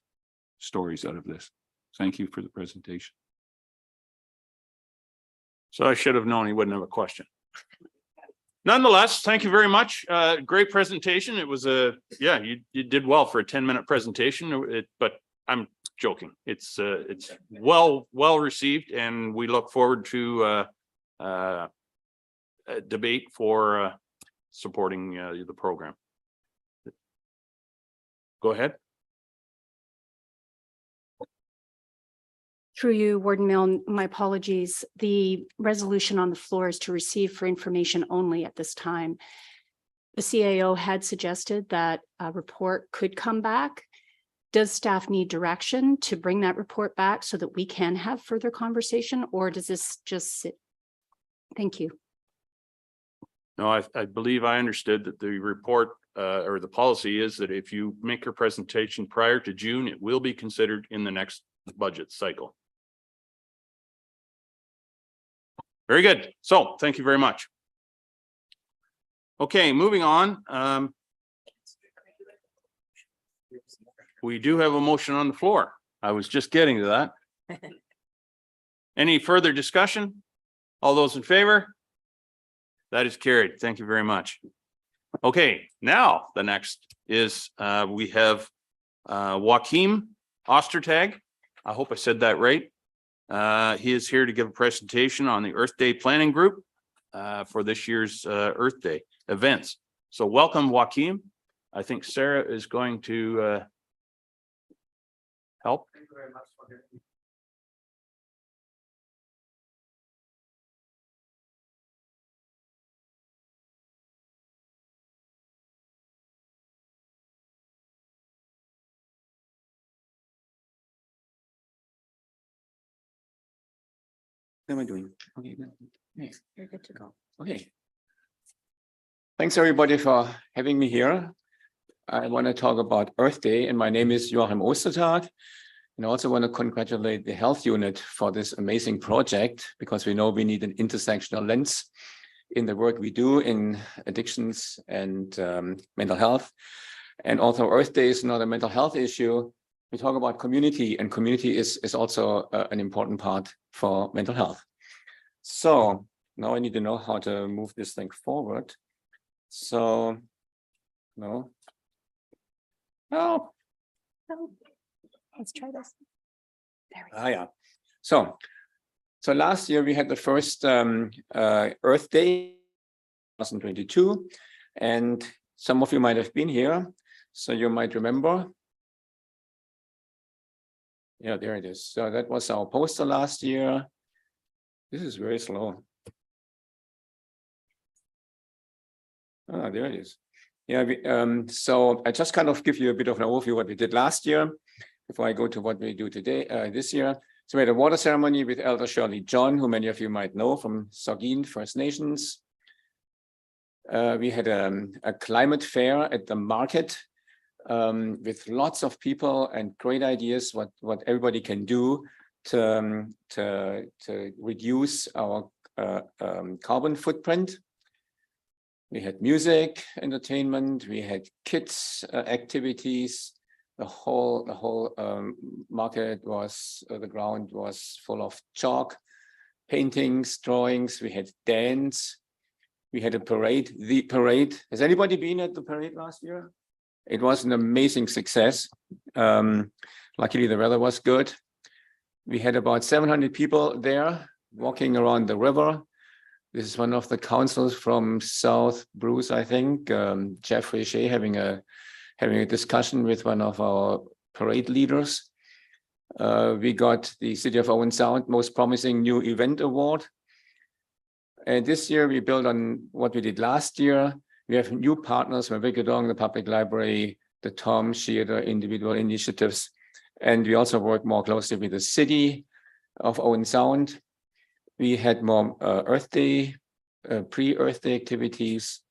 stories out of this. Thank you for the presentation. So I should have known he wouldn't have a question. Nonetheless, thank you very much. Great presentation. It was yeah, you did well for a 10-minute presentation, but I'm joking. It's well received, and we look forward to a debate for supporting the program. Go ahead. Through you, Warden Milne, my apologies. The resolution on the floor is to receive for information only at this time. The CAO had suggested that a report could come back. Does staff need direction to bring that report back so that we can have further conversation, or does this just sit? Thank you. No, I believe I understood that the report or the policy is that if you make your presentation prior to June, it will be considered in the next budget cycle. Very good. So thank you very much. Okay, moving on. We do have a motion on the floor. I was just getting to that. Any further discussion? All those in favor? That is carried. Thank you very much. Okay, now the next is we have Joachim Ostertag. I hope I said that right. He is here to give a presentation on the Earth Day Planning Group for this year's Earth Day events. So welcome, Joachim. I think Sarah is going to help. Thank you very much for having me. How am I doing? Okay, good. Thanks. You're good to go. Okay. Thanks everybody for having me here. I want to talk about Earth Day, and my name is Joachim Ostertag. And I also want to congratulate the health unit for this amazing project, because we know we need an intersectional lens in the work we do in addictions and mental health. And also Earth Day is not a mental health issue. We talk about community, and community is also an important part for mental health. So now I need to know how to move this thing forward. So, no. Oh. Let's try this. There we go. Yeah. So last year we had the first Earth Day, 2022, and some of you might have been here, so you might remember. Yeah, there it is. So that was our poster last year. This is very slow. Ah, there it is. Yeah, so I just kind of give you a bit of an overview of what we did last year before I go to what we do today, this year. So we had a water ceremony with Elder Shirley John, who many of you might know from Saugeen First Nations. We had a climate fair at the market with lots of people and great ideas what everybody can do to reduce our carbon footprint. We had music, entertainment, we had kids activities. The whole market was, the ground was full of chalk, paintings, drawings. We had dance. We had a parade. The parade. Has anybody been at the parade last year? It was an amazing success. Luckily, the weather was good. We had about 700 people there walking around the river. This is one of the councils from South Bruce, I think, Jeffrey Shea having a discussion with one of our parade leaders. We got the City of Owen Sound Most Promising New Event Award. And this year we built on what we did last year. We have new partners where we get along the public library, the Tom Shearer individual initiatives, and we also work more closely with the city of Owen Sound. We had more Earth Day, pre-Earth Day activities,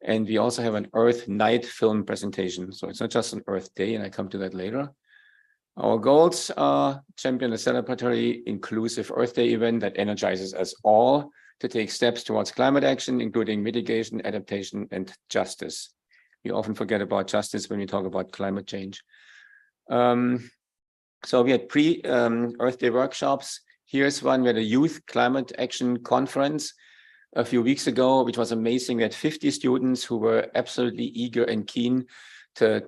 and we also have an Earth Night film presentation. So it's not just an Earth Day, and I come to that later. Our goals are champion a celebratory inclusive Earth Day event that energizes us all to take steps towards climate action, including mitigation, adaptation, and justice. We often forget about justice when we talk about climate change. So we had pre-Earth Day workshops. Here's one where the Youth Climate Action Conference a few weeks ago, which was amazing. We had 50 students who were absolutely eager and keen to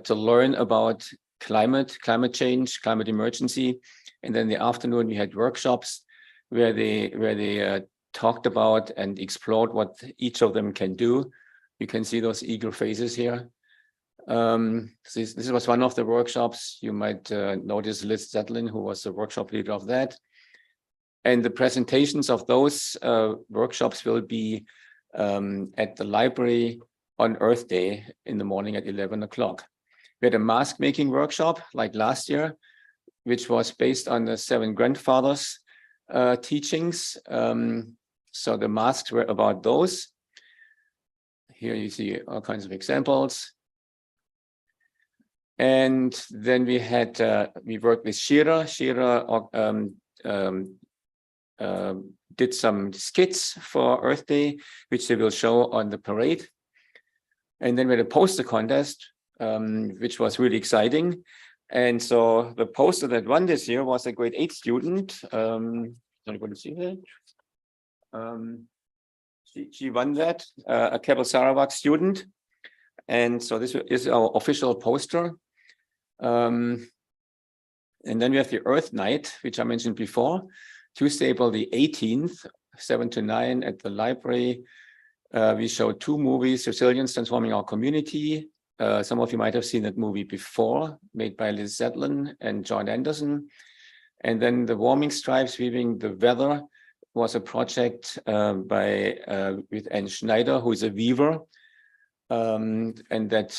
learn about climate change, climate emergency. And then in the afternoon, we had workshops where they talked about and explored what each of them can do. You can see those eager faces here. This was one of the workshops. You might notice Liz Zetlin, who was the workshop leader of that. And the presentations of those workshops will be at the library on Earth Day in the morning at 11 o'clock. We had a mask making workshop like last year, which was based on the 7 grandfathers teachings. So the masks were about those. Here you see all kinds of examples. And then we had, we worked with Shearer. Shearer did some skits for Earth Day, which they will show on the parade. And then we had a poster contest, which was really exciting. And so the poster that won this year was a grade 8 student. Anybody see that? She won that, a Keppel Sarawak student. And so this is our official poster. And then we have the Earth Night, which I mentioned before, Tuesday, April the 18th, 7 to 9 at the library. We show 2 movies, Resilience Transforming Our Community. Some of you might have seen that movie before, made by Liz Zetlin and John Anderson. And then the Warming Stripes, Weaving the Weather, was a project with Anne Schneider, who is a weaver. And that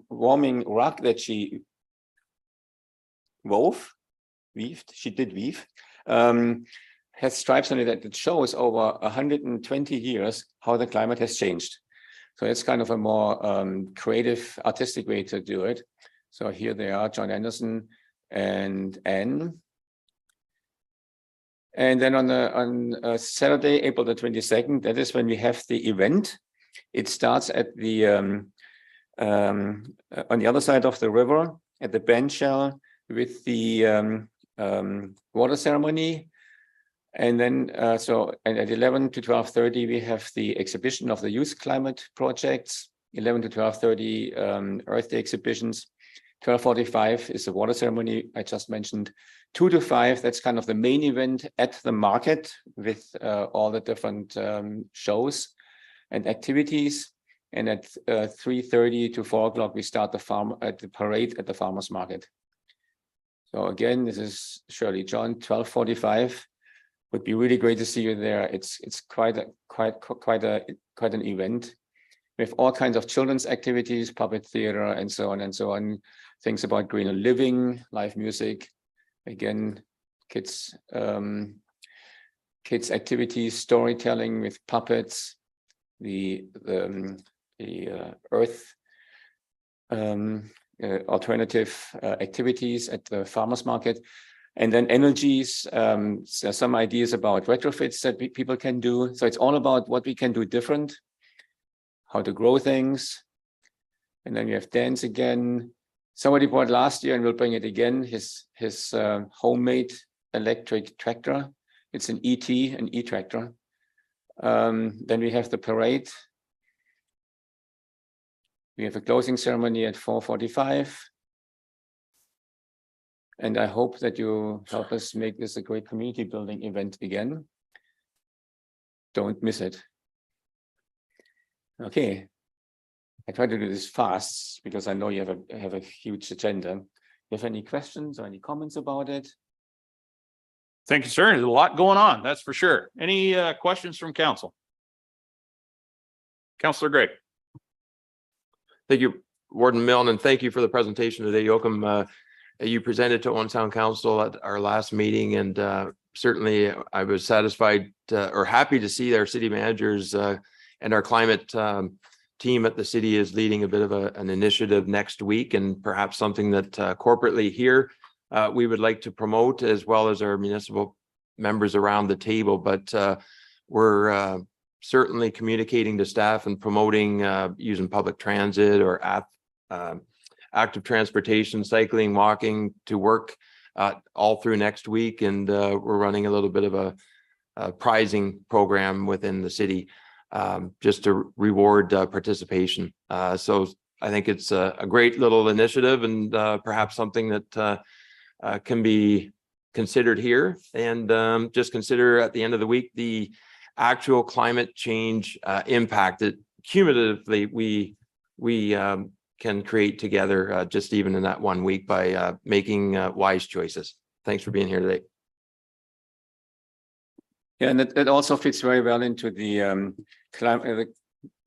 warming rug that she did weave, has stripes on it that shows over 120 years how the climate has changed. So it's kind of a more creative, artistic way to do it. So here they are, John Anderson and Anne. And then on Saturday, April the 22nd, that is when we have the event. It starts at the on the other side of the river at the bench shell with the water ceremony. And then and at 11 to 12:30, we have the exhibition of the Youth Climate Projects, 11 to 12:30 Earth Day exhibitions. 12:45 is the water ceremony I just mentioned. 2 to 5, that's kind of the main event at the market with all the different shows and activities. And at 3:30 to 4 o'clock, we start the parade at the farmers market. So again, this is Shirley John, 12:45. Would be really great to see you there. It's quite an event. We have all kinds of children's activities, puppet theater, and so on and so on. Things about greener living, live music. Again, kids activities, storytelling with puppets, the earth alternative activities at the farmers market. And then energies, some ideas about retrofits that people can do. So it's all about what we can do different, how to grow things. And then we have dance again. Somebody bought last year and will bring it again, his homemade electric tractor. It's an ET, an E-tractor. Then we have the parade. We have a closing ceremony at 4:45. And I hope that you help us make this a great community building event again. Don't miss it. Okay. I try to do this fast because I know you have a huge agenda. Do you have any questions or any comments about it? Thank you, sir. There's a lot going on, that's for sure. Any questions from council? Counselor Gray. Thank you, Warden Milne, and thank you for the presentation today, Yoakum. You presented to Owen Sound Council at our last meeting, and certainly I was satisfied or happy to see our city managers and our climate team at the city is leading a bit of an initiative next week, and perhaps something that corporately here we would like to promote, as well as our municipal members around the table. But we're certainly communicating to staff and promoting using public transit or active transportation, cycling, walking to work all through next week. And we're running a little bit of a prizing program within the city just to reward participation. So I think it's a great little initiative, and perhaps something that can be considered here. And just consider at the end of the week the actual climate change impact that cumulatively we can create together just even in that 1 week by making wise choices. Thanks for being here today. Yeah, and it also fits very well into the climate,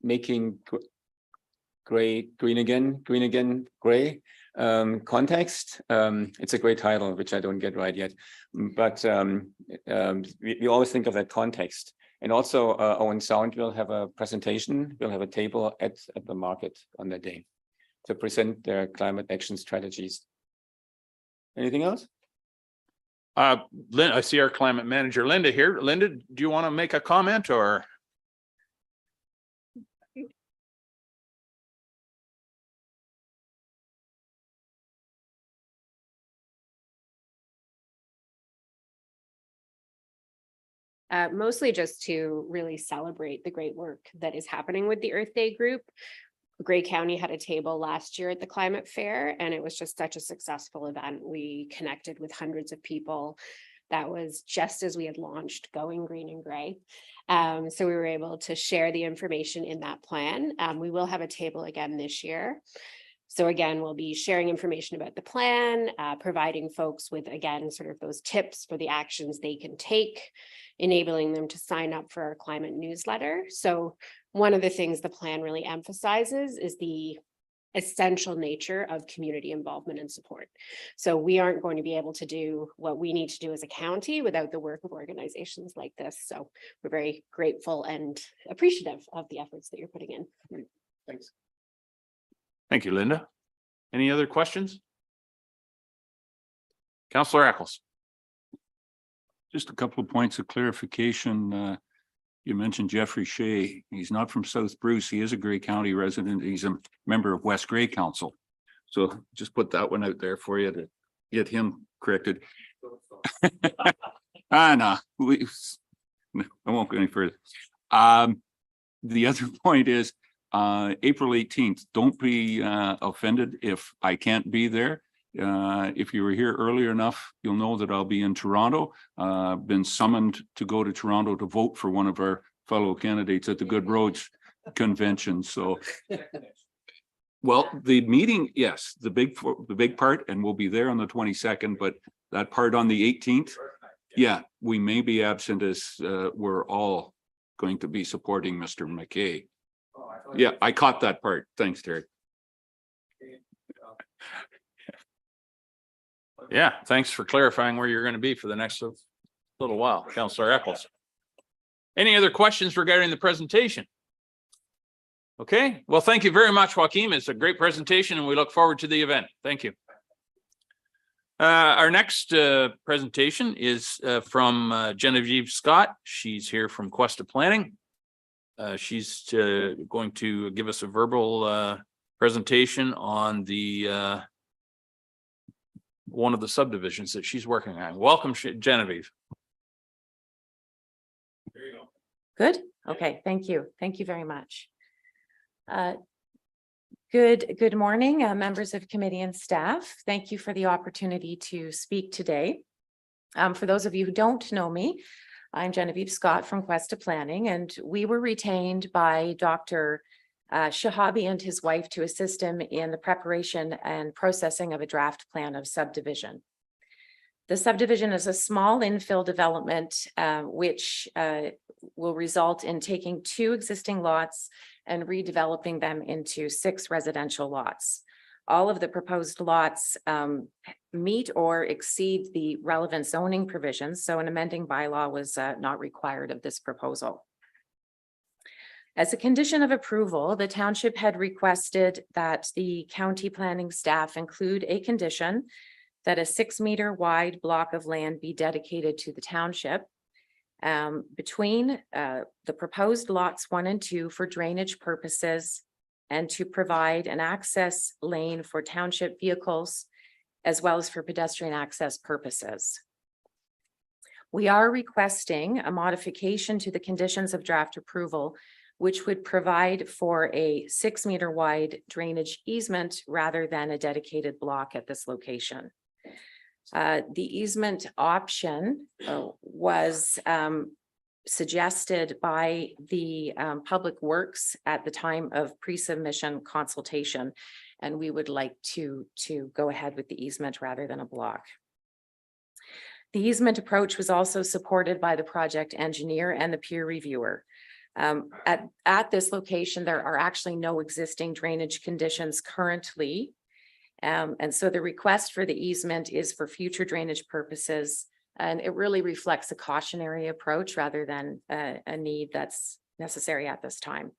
making green again, gray context. It's a great title, which I don't get right yet, but we always think of that context. And also Owen Sound will have a presentation, we'll have a table at the market on that day to present their climate action strategies. Anything else? I see our climate manager, Linda, here. Linda, do you want to make a comment or? Mostly just to really celebrate the great work that is happening with the Earth Day group. Grey County had a table last year at the Climate Fair, and it was just such a successful event. We connected with hundreds of people. That was just as we had launched Going Green and Gray. So we were able to share the information in that plan. We will have a table again this year. So again, we'll be sharing information about the plan, providing folks with, again, sort of those tips for the actions they can take, enabling them to sign up for our climate newsletter. So one of the things the plan really emphasizes is the essential nature of community involvement and support. So we aren't going to be able to do what we need to do as a county without the work of organizations like this. So we're very grateful and appreciative of the efforts that you're putting in. Thanks. Thank you, Linda. Any other questions? Councillor Eccles. Just a couple of points of clarification. You mentioned Jeffrey Shea. He's not from South Bruce. He is a Grey County resident. He's a member of West Grey Council. So just put that one out there for you to get him corrected. No, I won't go any further. The other point is April 18th. Don't be offended if I can't be there. If you were here earlier enough, you'll know that I'll be in Toronto. Been summoned to go to Toronto to vote for one of our fellow candidates at the Good Roads Convention. So, well, the meeting, yes, the big part, and we'll be there on the 22nd, but that part on the 18th, yeah, we may be absent as we're all going to be supporting Mr. McKay. Yeah, I caught that part. Thanks, Terry. Yeah, thanks for clarifying where you're going to be for the next little while, Councillor Eccles. Any other questions regarding the presentation? Okay, well, thank you very much, Joaquin. It's a great presentation and we look forward to the event. Thank you. Our next presentation is from Genevieve Scott. She's here from Cuesta Planning. She's going to give us a verbal presentation on the one of the subdivisions that she's working on. Welcome, Genevieve. There you go. Good. Okay. Thank you. Thank you very much. Good morning, members of committee and staff. Thank you for the opportunity to speak today. For those of you who don't know me, I'm Genevieve Scott from Cuesta Planning, and we were retained by Dr. Shahabi and his wife to assist him in the preparation and processing of a draft plan of subdivision. The subdivision is a small infill development which will result in taking two existing lots and redeveloping them into 6 residential lots. All of the proposed lots meet or exceed the relevant zoning provisions, so an amending bylaw was not required of this proposal. As a condition of approval, the township had requested that the county planning staff include a condition that a 6-meter wide block of land be dedicated to the township between the proposed lots 1 and 2 for drainage purposes, and to provide an access lane for township vehicles as well as for pedestrian access purposes. We are requesting a modification to the conditions of draft approval, which would provide for a 6-meter wide drainage easement rather than a dedicated block at this location. The easement option was suggested by the Public Works at the time of pre-submission consultation, and we would like to go ahead with the easement rather than a block. The easement approach was also supported by the project engineer and the peer reviewer. At this location, there are actually no existing drainage conditions currently. And so the request for the easement is for future drainage purposes, and it really reflects a cautionary approach rather than a need that's necessary at this time.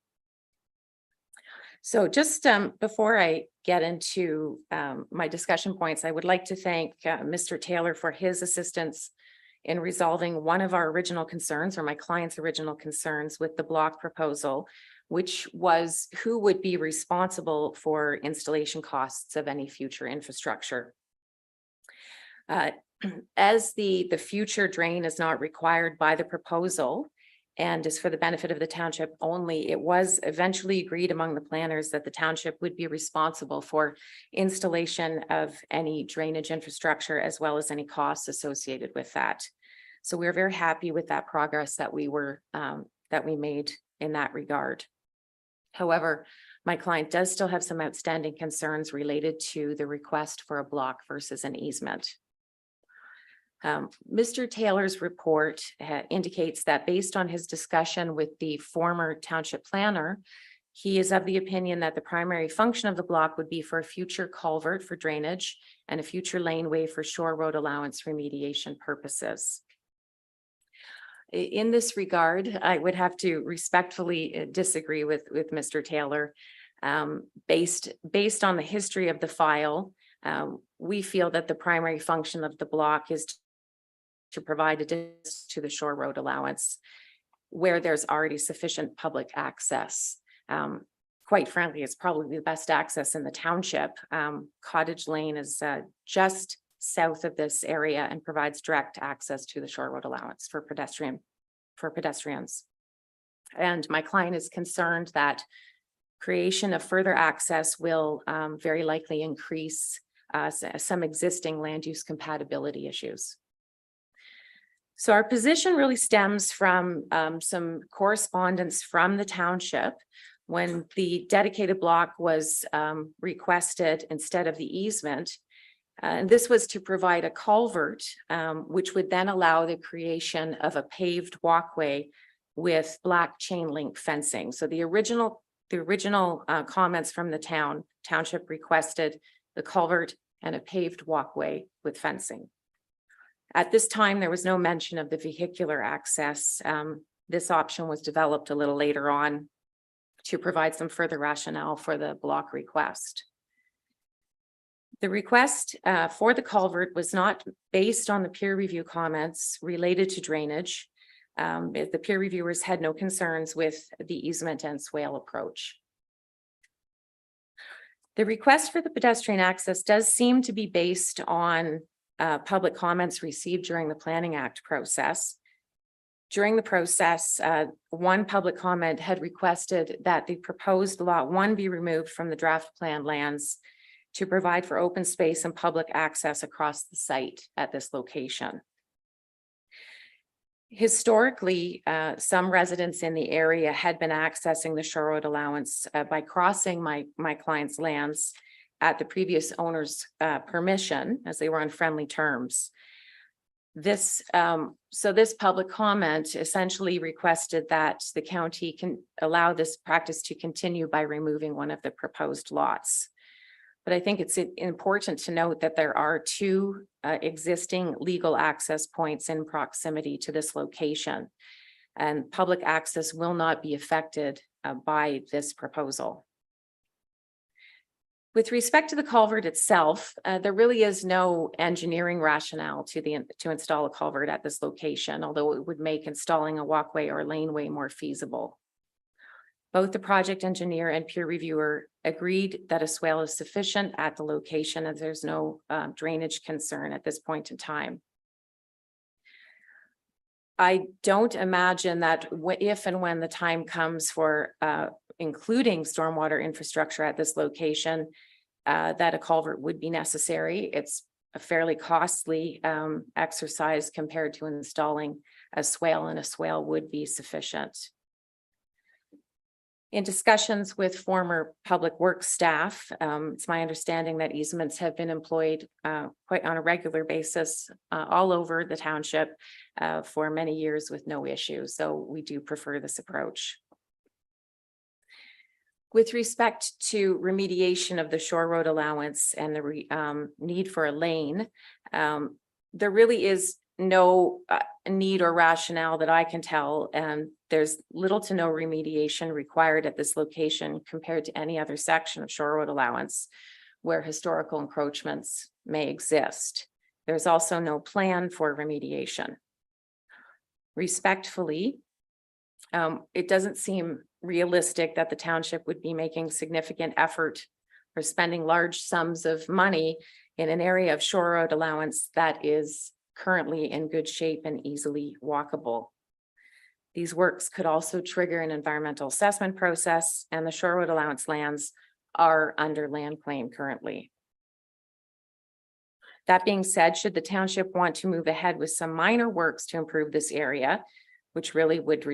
So just before I get into my discussion points, I would like to thank Mr. Taylor for his assistance in resolving one of our original concerns, or my client's original concerns, with the block proposal, which was who would be responsible for installation costs of any future infrastructure. As the future drain is not required by the proposal and is for the benefit of the township only, it was eventually agreed among the planners that the township would be responsible for installation of any drainage infrastructure as well as any costs associated with that. So we're very happy with that progress that we made in that regard. However, my client does still have some outstanding concerns related to the request for a block versus an easement. Mr. Taylor's report indicates that based on his discussion with the former township planner, he is of the opinion that the primary function of the block would be for a future culvert for drainage and a future laneway for shore road allowance remediation purposes. In this regard, I would have to respectfully disagree with Mr. Taylor. Based on the history of the file, we feel that the primary function of the block is to provide a distance to the shore road allowance where there's already sufficient public access. Quite frankly, it's probably the best access in the township. Cottage Lane is just south of this area and provides direct access to the shore road allowance for pedestrians. And my client is concerned that creation of further access will very likely increase some existing land use compatibility issues. So our position really stems from some correspondence from the township when the dedicated block was requested instead of the easement. And this was to provide a culvert, which would then allow the creation of a paved walkway with black chain link fencing. So the original comments from the township requested the culvert and a paved walkway with fencing. At this time, there was no mention of the vehicular access. This option was developed a little later on to provide some further rationale for the block request. The request for the culvert was not based on the peer review comments related to drainage. The peer reviewers had no concerns with the easement and swale approach. The request for the pedestrian access does seem to be based on public comments received during the Planning Act process. During the process, one public comment had requested that the proposed Lot 1 be removed from the draft plan lands to provide for open space and public access across the site at this location. Historically, some residents in the area had been accessing the shore road allowance by crossing my client's lands at the previous owner's permission, as they were on friendly terms. So this public comment essentially requested that the county can allow this practice to continue by removing one of the proposed lots. But I think it's important to note that there are two existing legal access points in proximity to this location, and public access will not be affected by this proposal. With respect to the culvert itself, there really is no engineering rationale to install a culvert at this location, although it would make installing a walkway or laneway more feasible. Both the project engineer and peer reviewer agreed that a swale is sufficient at the location, as there's no drainage concern at this point in time. I don't imagine that if and when the time comes for including stormwater infrastructure at this location, that a culvert would be necessary. It's a fairly costly exercise compared to installing a swale, and a swale would be sufficient. In discussions with former public works staff, it's my understanding that easements have been employed quite on a regular basis all over the township for many years with no issue. So we do prefer this approach. With respect to remediation of the shore road allowance and the need for a lane, there really is no need or rationale that I can tell, and there's little to no remediation required at this location compared to any other section of shore road allowance where historical encroachments may exist. There's also no plan for remediation. Respectfully, it doesn't seem realistic that the township would be making significant effort or spending large sums of money in an area of shore road allowance that is currently in good shape and easily walkable. These works could also trigger an environmental assessment process, and the shore road allowance lands are under land claim currently. That being said, should the township want to move ahead with some minor works to improve this area, which really would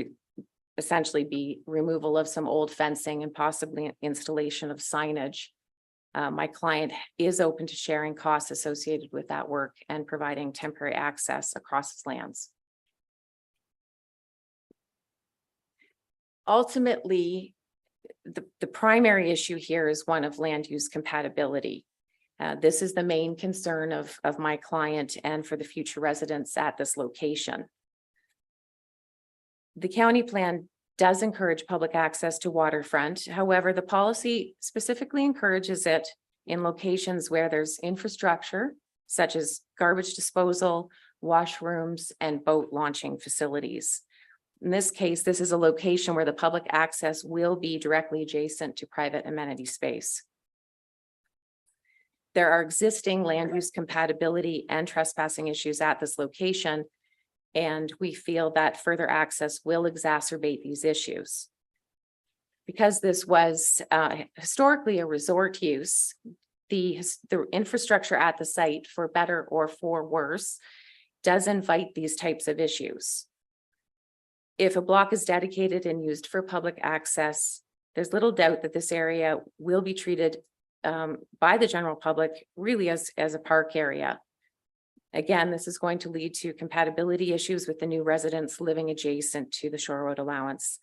essentially be removal of some old fencing and possibly installation of signage, my client is open to sharing costs associated with that work and providing temporary access across its lands. Ultimately, the primary issue here is one of land use compatibility. This is the main concern of my client and for the future residents at this location. The county plan does encourage public access to waterfront. However, the policy specifically encourages it in locations where there's infrastructure, such as garbage disposal, washrooms, and boat launching facilities. In this case, this is a location where the public access will be directly adjacent to private amenity space. There are existing land use compatibility and trespassing issues at this location, and we feel that further access will exacerbate these issues. Because this was historically a resort use, the infrastructure at the site, for better or for worse, does invite these types of issues. If a block is dedicated and used for public access, there's little doubt that this area will be treated by the general public really as a park area. Again, this is going to lead to compatibility issues with the new residents living adjacent to the shore road allowance.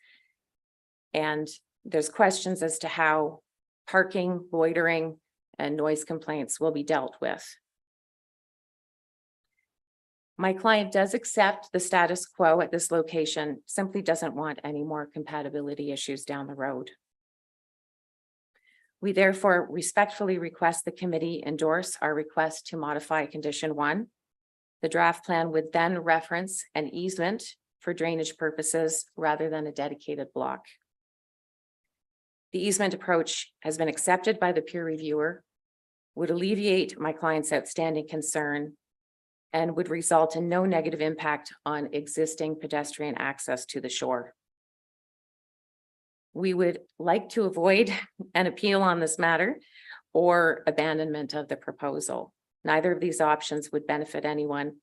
And there's questions as to how parking, loitering, and noise complaints will be dealt with. My client does accept the status quo at this location, simply doesn't want any more compatibility issues down the road. We therefore respectfully request the committee endorse our request to modify condition 1. The draft plan would then reference an easement for drainage purposes rather than a dedicated block. The easement approach has been accepted by the peer reviewer, would alleviate my client's outstanding concern, and would result in no negative impact on existing pedestrian access to the shore. We would like to avoid an appeal on this matter or abandonment of the proposal. Neither of these options would benefit anyone.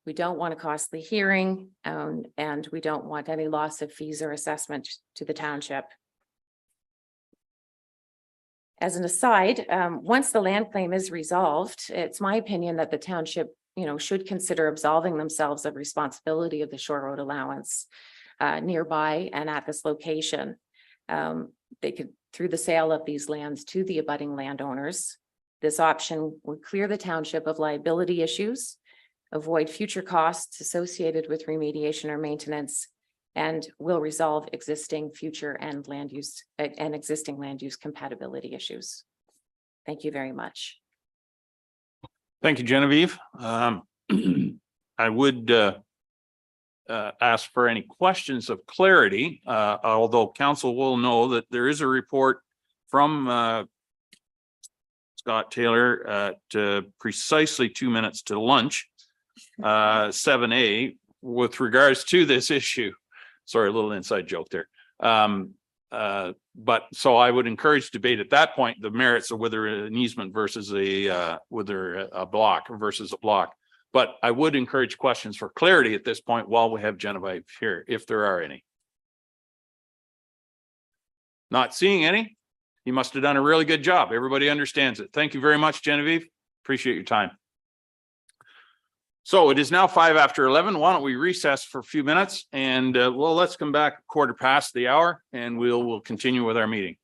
We don't want a costly hearing, and we don't want any loss of fees or assessment to the township. As an aside, once the land claim is resolved, it's my opinion that the township should consider absolving themselves of responsibility of the shore road allowance nearby and at this location. They could, through the sale of these lands to the abutting landowners, this option would clear the township of liability issues, avoid future costs associated with remediation or maintenance, and will resolve existing future and existing land use compatibility issues. Thank you very much. Thank you, Genevieve. I would ask for any questions of clarity, although council will know that there is a report from Scott Taylor at precisely 2 minutes to lunch, 7A, with regards to this issue. Sorry, a little inside joke there. But so I would encourage debate at that point, the merits of whether an easement versus whether a block versus a block. But I would encourage questions for clarity at this point while we have Genevieve here, if there are any. Not seeing any. You must have done a really good job. Everybody understands it. Thank you very much, Genevieve. Appreciate your time. So it is now 11:05. Why don't we recess for a few minutes, and well, let's come back 1/4 the hour and we'll continue with our meeting.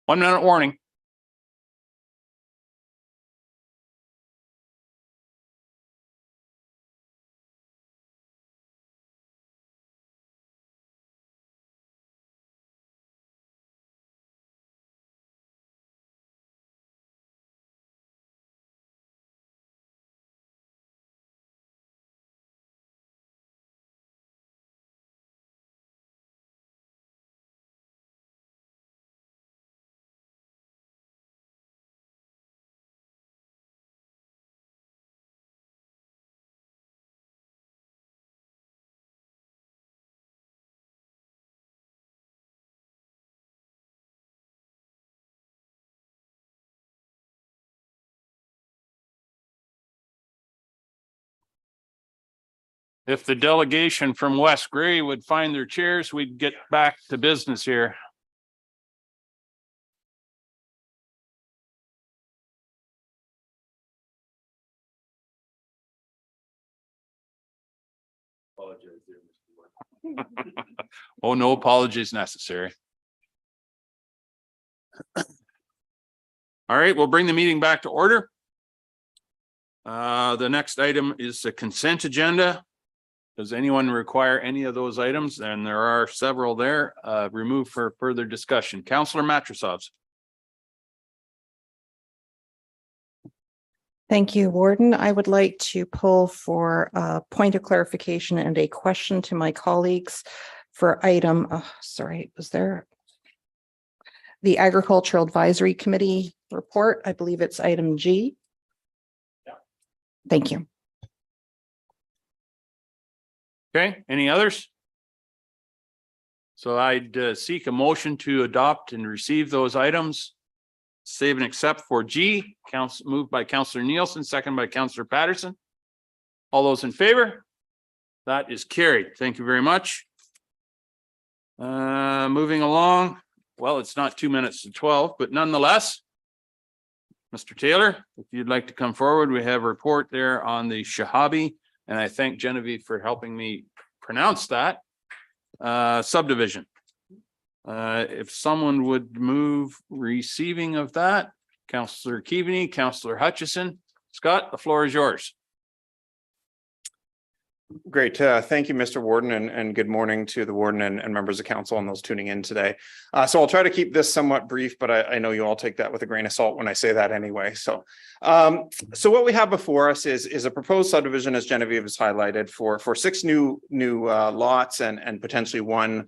1 minute warning. If the delegation from West Gray would find their chairs, we'd get back to business here. Oh, no apologies necessary. All right, we'll bring the meeting back to order. The next item is the consent agenda. Does anyone require any of those items? And there are several there, removed for further discussion. Councillor Matrosovs. Thank you, Warden. I would like to pull for a point of clarification and a question to my colleagues for item, was there the Agricultural Advisory Committee report? I believe it's item G. Yeah. Thank you. Okay, any others? So I'd seek a motion to adopt and receive those items. Save and accept for G, moved by Councillor Nielsen, second by Councillor Patterson. All those in favor? That is carried. Thank you very much. Moving along. Well, it's not 2 minutes to 12, but nonetheless, Mr. Taylor, if you'd like to come forward, we have a report there on the Shahabi, and I thank Genevieve for helping me pronounce that subdivision. If someone would move receiving of that, Councillor Keaveney, Councillor Hutchison. Scott, the floor is yours. Great. Thank you, Mr. Warden, and good morning to the Warden and members of council and those tuning in today. So I'll try to keep this somewhat brief, but I know you all take that with a grain of salt when I say that anyway. So what we have before us is a proposed subdivision, as Genevieve has highlighted, for 6 new lots and potentially 1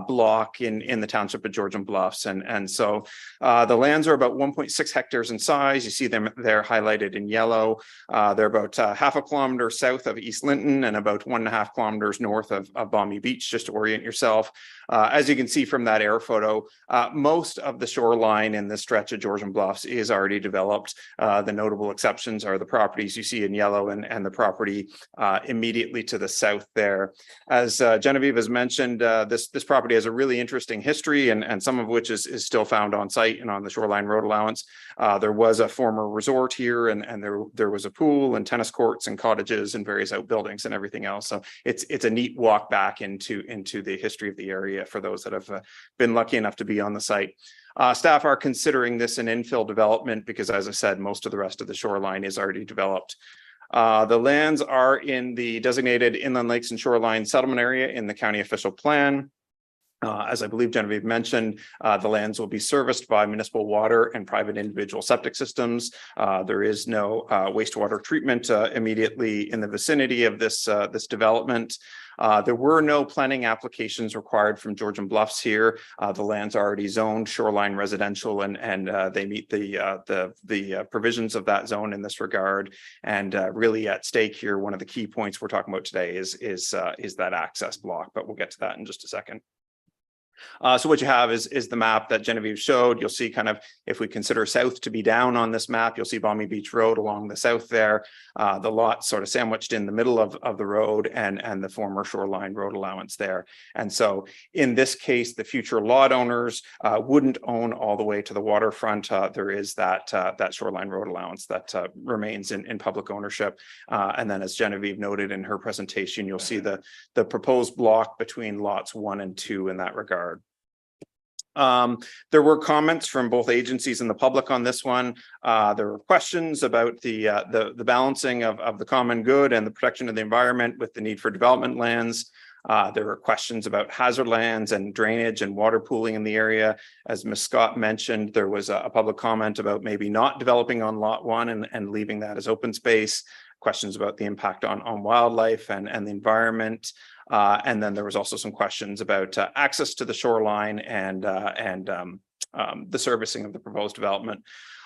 block in the township of Georgian Bluffs. And so the lands are about 1.6 hectares in size. You see them there highlighted in yellow. They're about half a kilometer south of East Linton and about 1.5 kilometers north of Balmy Beach, just to orient yourself. As you can see from that air photo, most of the shoreline in this stretch of Georgian Bluffs is already developed. The notable exceptions are the properties you see in yellow and the property immediately to the south there. As Genevieve has mentioned, this property has a really interesting history and some of which is still found on site and on the shoreline road allowance. There was a former resort here and there was a pool and tennis courts and cottages and various outbuildings and everything else. So it's a neat walk back into the history of the area for those that have been lucky enough to be on the site. Staff are considering this an infill development because, as I said, most of the rest of the shoreline is already developed. The lands are in the designated inland lakes and shoreline settlement area in the county official plan. As I believe Genevieve mentioned, the lands will be serviced by municipal water and private individual septic systems. There is no wastewater treatment immediately in the vicinity of this development. There were no planning applications required from Georgian Bluffs here. The land's already zoned shoreline residential and they meet the provisions of that zone in this regard. And really at stake here, one of the key points we're talking about today is that access block, but we'll get to that in just a second. So what you have is the map that Genevieve showed. You'll see kind of, if we consider south to be down on this map, you'll see Balmy Beach Road along the south there. The lot sort of sandwiched in the middle of the road and the former shoreline road allowance there. And so in this case, the future lot owners wouldn't own all the way to the waterfront. There is that shoreline road allowance that remains in public ownership. And then as Genevieve noted in her presentation, you'll see the proposed block between lots 1 and 2 in that regard. There were comments from both agencies and the public on this one. There were questions about the balancing of the common good and the protection of the environment with the need for development lands. There were questions about hazard lands and drainage and water pooling in the area. As Ms. Scott mentioned, there was a public comment about maybe not developing on lot 1 and leaving that as open space. Questions about the impact on wildlife and the environment. And then there was also some questions about access to the shoreline and the servicing of the proposed development.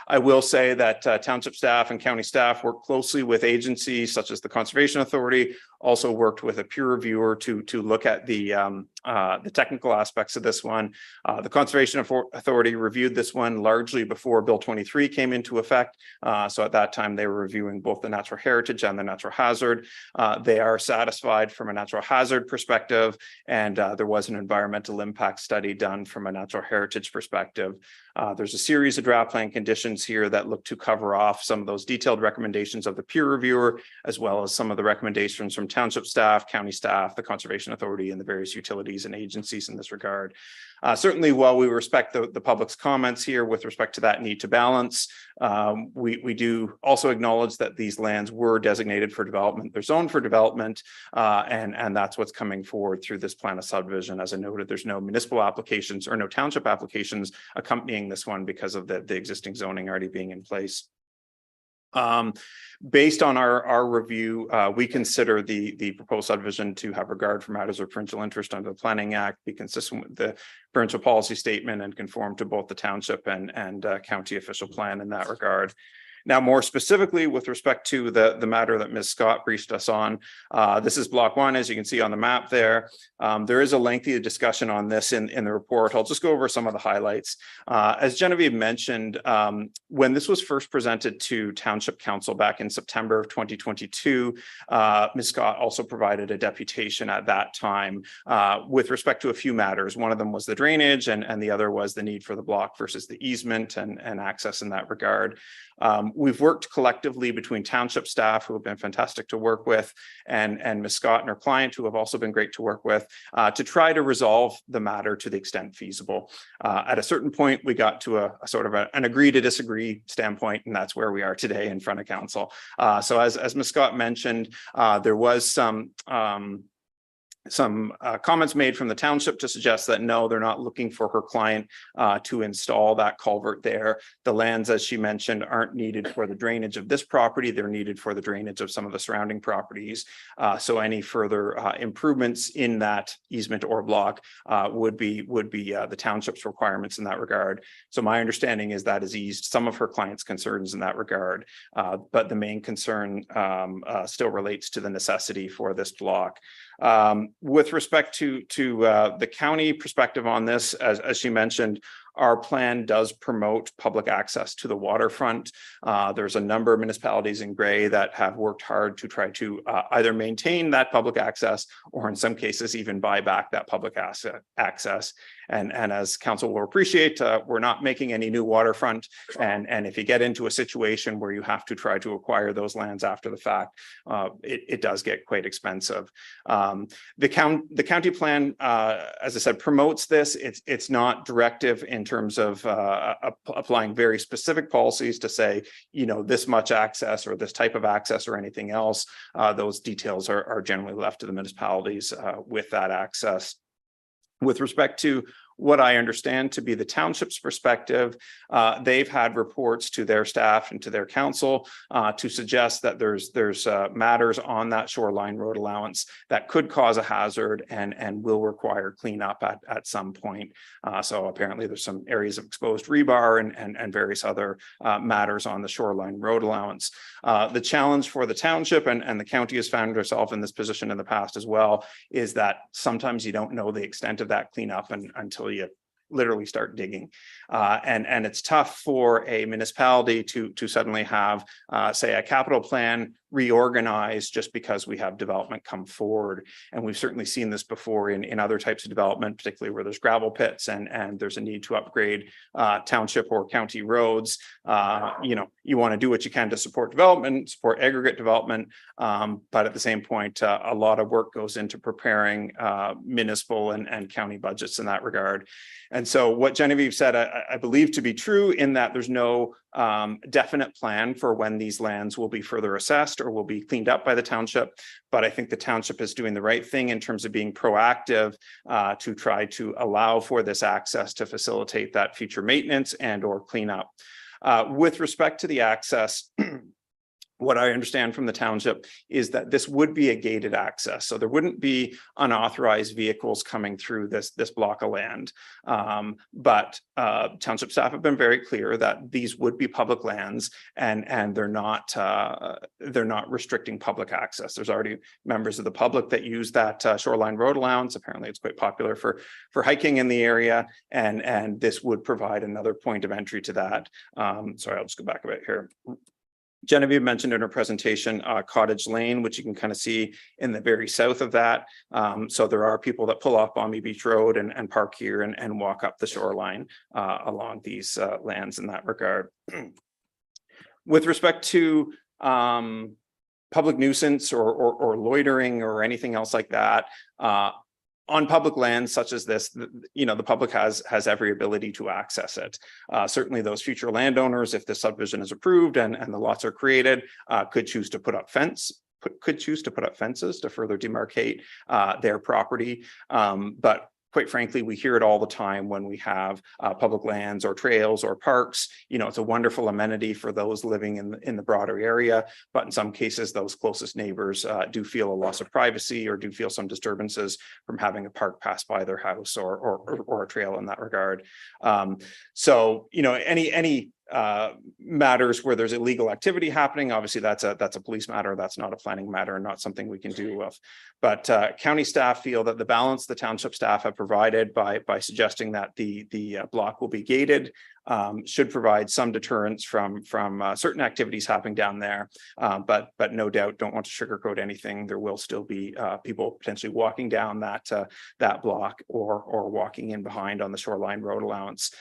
I will say that township staff and county staff work closely with agencies such as the Conservation Authority, also worked with a peer reviewer to look at the technical aspects of this one. The Conservation Authority reviewed this one largely before Bill 23 came into effect. So at that time, they were reviewing both the natural heritage and the natural hazard. They are satisfied from a natural hazard perspective, and there was an environmental impact study done from a natural heritage perspective. There's a series of draft plan conditions here that look to cover off some of those detailed recommendations of the peer reviewer, as well as some of the recommendations from township staff, county staff, the Conservation Authority, and the various utilities and agencies in this regard. Certainly, while we respect the public's comments here with respect to that need to balance, we do also acknowledge that these lands were designated for development. They're zoned for development, and that's what's coming forward through this plan of subdivision. As I noted, there's no municipal applications or no township applications accompanying this one because of the existing zoning already being in place. Based on our review, we consider the proposed subdivision to have regard for matters of provincial interest under the Planning Act, be consistent with the provincial policy statement, and conform to both the township and county official plan in that regard. Now, more specifically, with respect to the matter that Ms. Scott briefed us on, this is block 1, as you can see on the map there. There is a lengthy discussion on this in the report. I'll just go over some of the highlights. As Genevieve mentioned, when this was first presented to Township Council back in September of 2022, Ms. Scott also provided a deputation at that time with respect to a few matters. One of them was the drainage, and the other was the need for the block versus the easement and access in that regard. We've worked collectively between township staff, who have been fantastic to work with, and Ms. Scott and her client, who have also been great to work with, to try to resolve the matter to the extent feasible. At a certain point, we got to a sort of an agree to disagree standpoint, and that's where we are today in front of council. So as Ms. Scott mentioned, there was some comments made from the township to suggest that no, they're not looking for her client to install that culvert there. The lands, as she mentioned, aren't needed for the drainage of this property. They're needed for the drainage of some of the surrounding properties. So any further improvements in that easement or block would be the township's requirements in that regard. So my understanding is that has eased some of her client's concerns in that regard. But the main concern still relates to the necessity for this block. With respect to the county perspective on this, as she mentioned, our plan does promote public access to the waterfront. There's a number of municipalities in Gray that have worked hard to try to either maintain that public access or in some cases even buy back that public access. And as council will appreciate, we're not making any new waterfront. And if you get into a situation where you have to try to acquire those lands after the fact, it does get quite expensive. The county plan, as I said, promotes this. It's not directive in terms of applying very specific policies to say, you know, this much access or this type of access or anything else. Those details are generally left to the municipalities with that access. With respect to what I understand to be the township's perspective, they've had reports to their staff and to their council to suggest that there's matters on that shoreline road allowance that could cause a hazard and will require cleanup at some point. So apparently there's some areas of exposed rebar and various other matters on the shoreline road allowance. The challenge for the township and the county has found herself in this position in the past as well, is that sometimes you don't know the extent of that cleanup until you literally start digging. And it's tough for a municipality to suddenly have, say, a capital plan reorganize just because we have development come forward. And we've certainly seen this before in other types of development, particularly where there's gravel pits and there's a need to upgrade township or county roads. You want to do what you can to support development, support aggregate development. But at the same point, a lot of work goes into preparing municipal and county budgets in that regard. And so what Genevieve said, I believe to be true, in that there's no definite plan for when these lands will be further assessed or will be cleaned up by the township. But I think the township is doing the right thing in terms of being proactive to try to allow for this access to facilitate that future maintenance and or cleanup. With respect to the access, what I understand from the township is that this would be a gated access. So there wouldn't be unauthorized vehicles coming through this block of land. But township staff have been very clear that these would be public lands and they're not restricting public access. There's already members of the public that use that shoreline road allowance. Apparently it's quite popular for hiking in the area, and this would provide another point of entry to that. Sorry, I'll just go back a bit here. Genevieve mentioned in her presentation Cottage Lane, which you can kind of see in the very south of that. So there are people that pull off Balmy Beach Road and park here and walk up the shoreline along these lands in that regard. With respect to public nuisance or loitering or anything else like that, on public lands such as this, the public has every ability to access it. Certainly those future landowners, if the subdivision is approved and the lots are created, could choose to put up fences to further demarcate their property. But quite frankly, we hear it all the time when we have public lands or trails or parks. It's a wonderful amenity for those living in the broader area, but in some cases, those closest neighbors do feel a loss of privacy or do feel some disturbances from having a park pass by their house or a trail in that regard. So any matters where there's illegal activity happening, obviously that's a police matter. That's not a planning matter and not something we can deal with. But county staff feel that the balance the township staff have provided by suggesting that the block will be gated should provide some deterrence from certain activities happening down there. But no doubt, don't want to sugarcoat anything. There will still be people potentially walking down that block or walking in behind on the shoreline road allowance.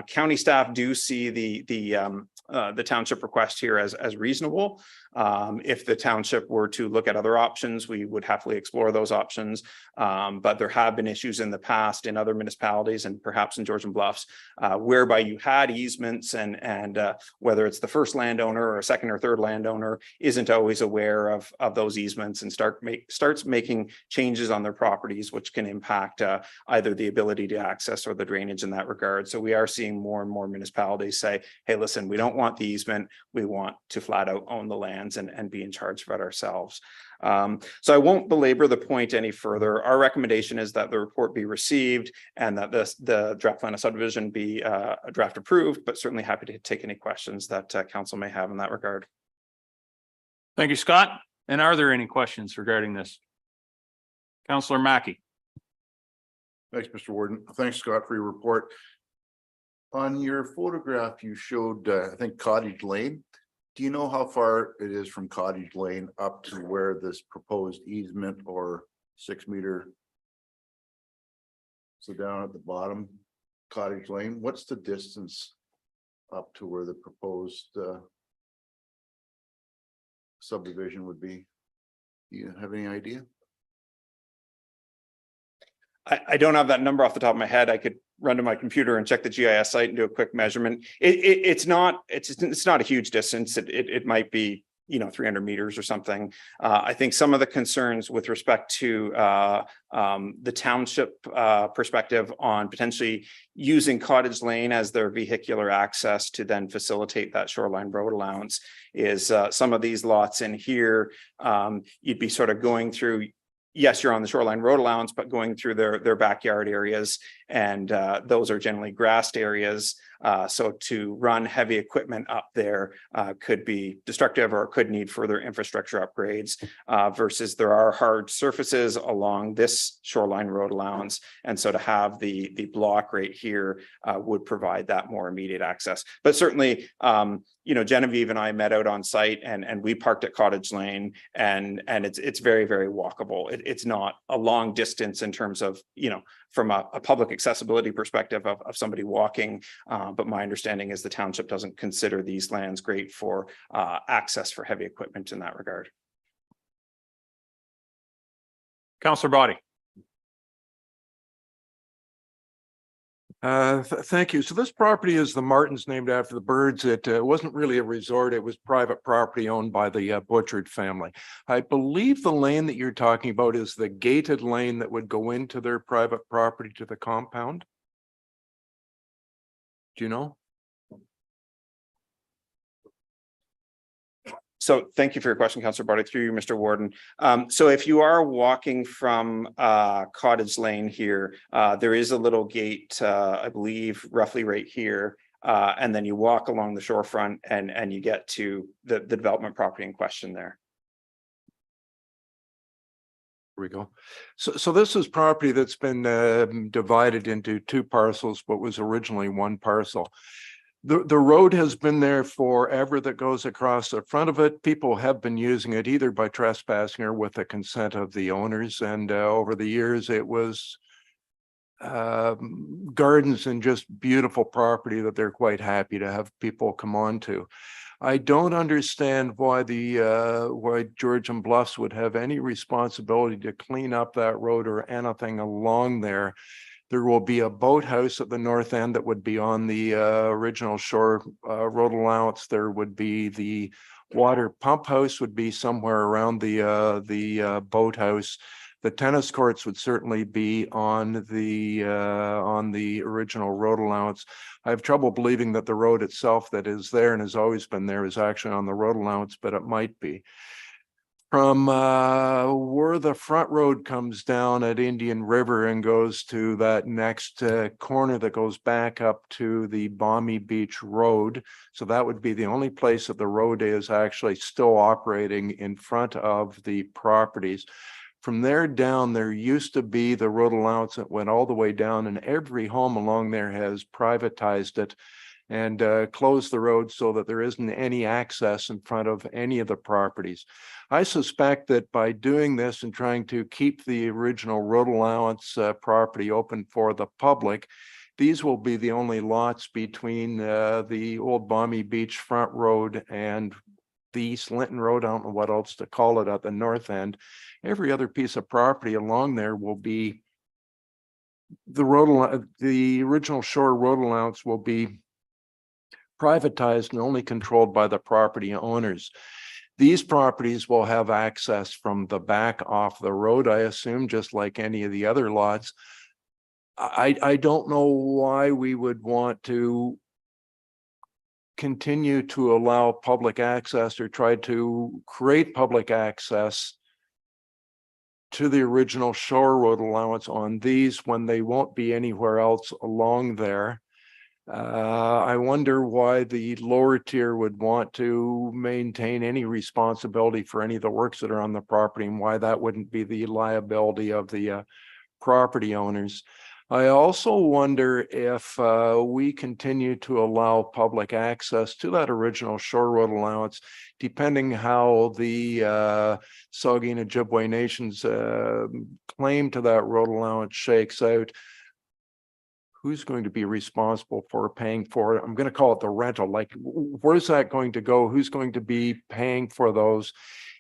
County staff do see the township request here as reasonable. If the township were to look at other options, we would happily explore those options. But there have been issues in the past in other municipalities and perhaps in Georgian Bluffs whereby you had easements and whether it's the first landowner or a second or third landowner isn't always aware of those easements and starts making changes on their properties, which can impact either the ability to access or the drainage in that regard. So we are seeing more and more municipalities say, hey, listen, we don't want the easement. We want to flat out own the lands and be in charge of it ourselves. So I won't belabor the point any further. Our recommendation is that the report be received and that the draft plan of subdivision be draft approved, but certainly happy to take any questions that council may have in that regard. Thank you, Scott. And are there any questions regarding this? Councillor Mackey. Thanks, Mr. Warden. Thanks, Scott, for your report. On your photograph, you showed, I think, Cottage Lane. Do you know how far it is from Cottage Lane up to where this proposed easement or 6 meter? So down at the bottom, Cottage Lane, what's the distance up to where the proposed subdivision would be? Do you have any idea? I don't have that number off the top of my head. I could run to my computer and check the GIS site and do a quick measurement. It's not a huge distance. It might be 300 meters or something. I think some of the concerns with respect to the township perspective on potentially using Cottage Lane as their vehicular access to then facilitate that shoreline road allowance is some of these lots in here. You'd be sort of going through. Yes, you're on the shoreline road allowance, but going through their backyard areas, and those are generally grassed areas. So to run heavy equipment up there could be destructive or could need further infrastructure upgrades versus there are hard surfaces along this shoreline road allowance. And so to have the block right here would provide that more immediate access. But certainly, you know, Genevieve and I met out on site and we parked at Cottage Lane and it's very, very walkable. It's not a long distance in terms of, you know, from a public accessibility perspective of somebody walking. But my understanding is the township doesn't consider these lands great for access for heavy equipment in that regard. Councillor Body. Thank you. So this property is the Martins, named after the birds. It wasn't really a resort. It was private property owned by the Butchard family. I believe the lane that you're talking about is the gated lane that would go into their private property to the compound. Do you know? So thank you for your question, Councillor Barty, through you, Mr. Warden. So if you are walking from Cottage Lane here, there is a little gate, I believe, roughly right here. And then you walk along the shorefront and you get to the development property in question there. Here we go. So this is property that's been divided into two parcels, but was originally one parcel. The road has been there forever that goes across the front of it. People have been using it either by trespassing or with the consent of the owners. And over the years, it was gardens and just beautiful property that they're quite happy to have people come on to. I don't understand why why Georgian Bluffs would have any responsibility to clean up that road or anything along there. There will be a boathouse at the north end that would be on the original shore road allowance. There would be the water pump house would be somewhere around the boathouse. The tennis courts would certainly be on the original road allowance. I have trouble believing that the road itself that is there and has always been there is actually on the road allowance, but it might be. From where the front road comes down at Indian River and goes to that next corner that goes back up to the Balmy Beach Road. So that would be the only place that the road is actually still operating in front of the properties. From there down, there used to be the road allowance that went all the way down, and every home along there has privatized it and closed the road so that there isn't any access in front of any of the properties. I suspect that by doing this and trying to keep the original road allowance property open for the public, these will be the only lots between the old Balmy Beach front road and the East Linton Road. I don't know what else to call it at the north end. Every other piece of property along there will be the original shore road allowance will be privatized and only controlled by the property owners. These properties will have access from the back off the road, I assume, just like any of the other lots. I don't know why we would want to continue to allow public access or try to create public access to the original shore road allowance on these when they won't be anywhere else along there. I wonder why the lower tier would want to maintain any responsibility for any of the works that are on the property and why that wouldn't be the liability of the property owners. I also wonder if we continue to allow public access to that original shore road allowance, depending how the Saugeen Ojibwe Nation's claim to that road allowance shakes out. Who's going to be responsible for paying for it? I'm going to call it the rental. Like, where's that going to go? Who's going to be paying for those?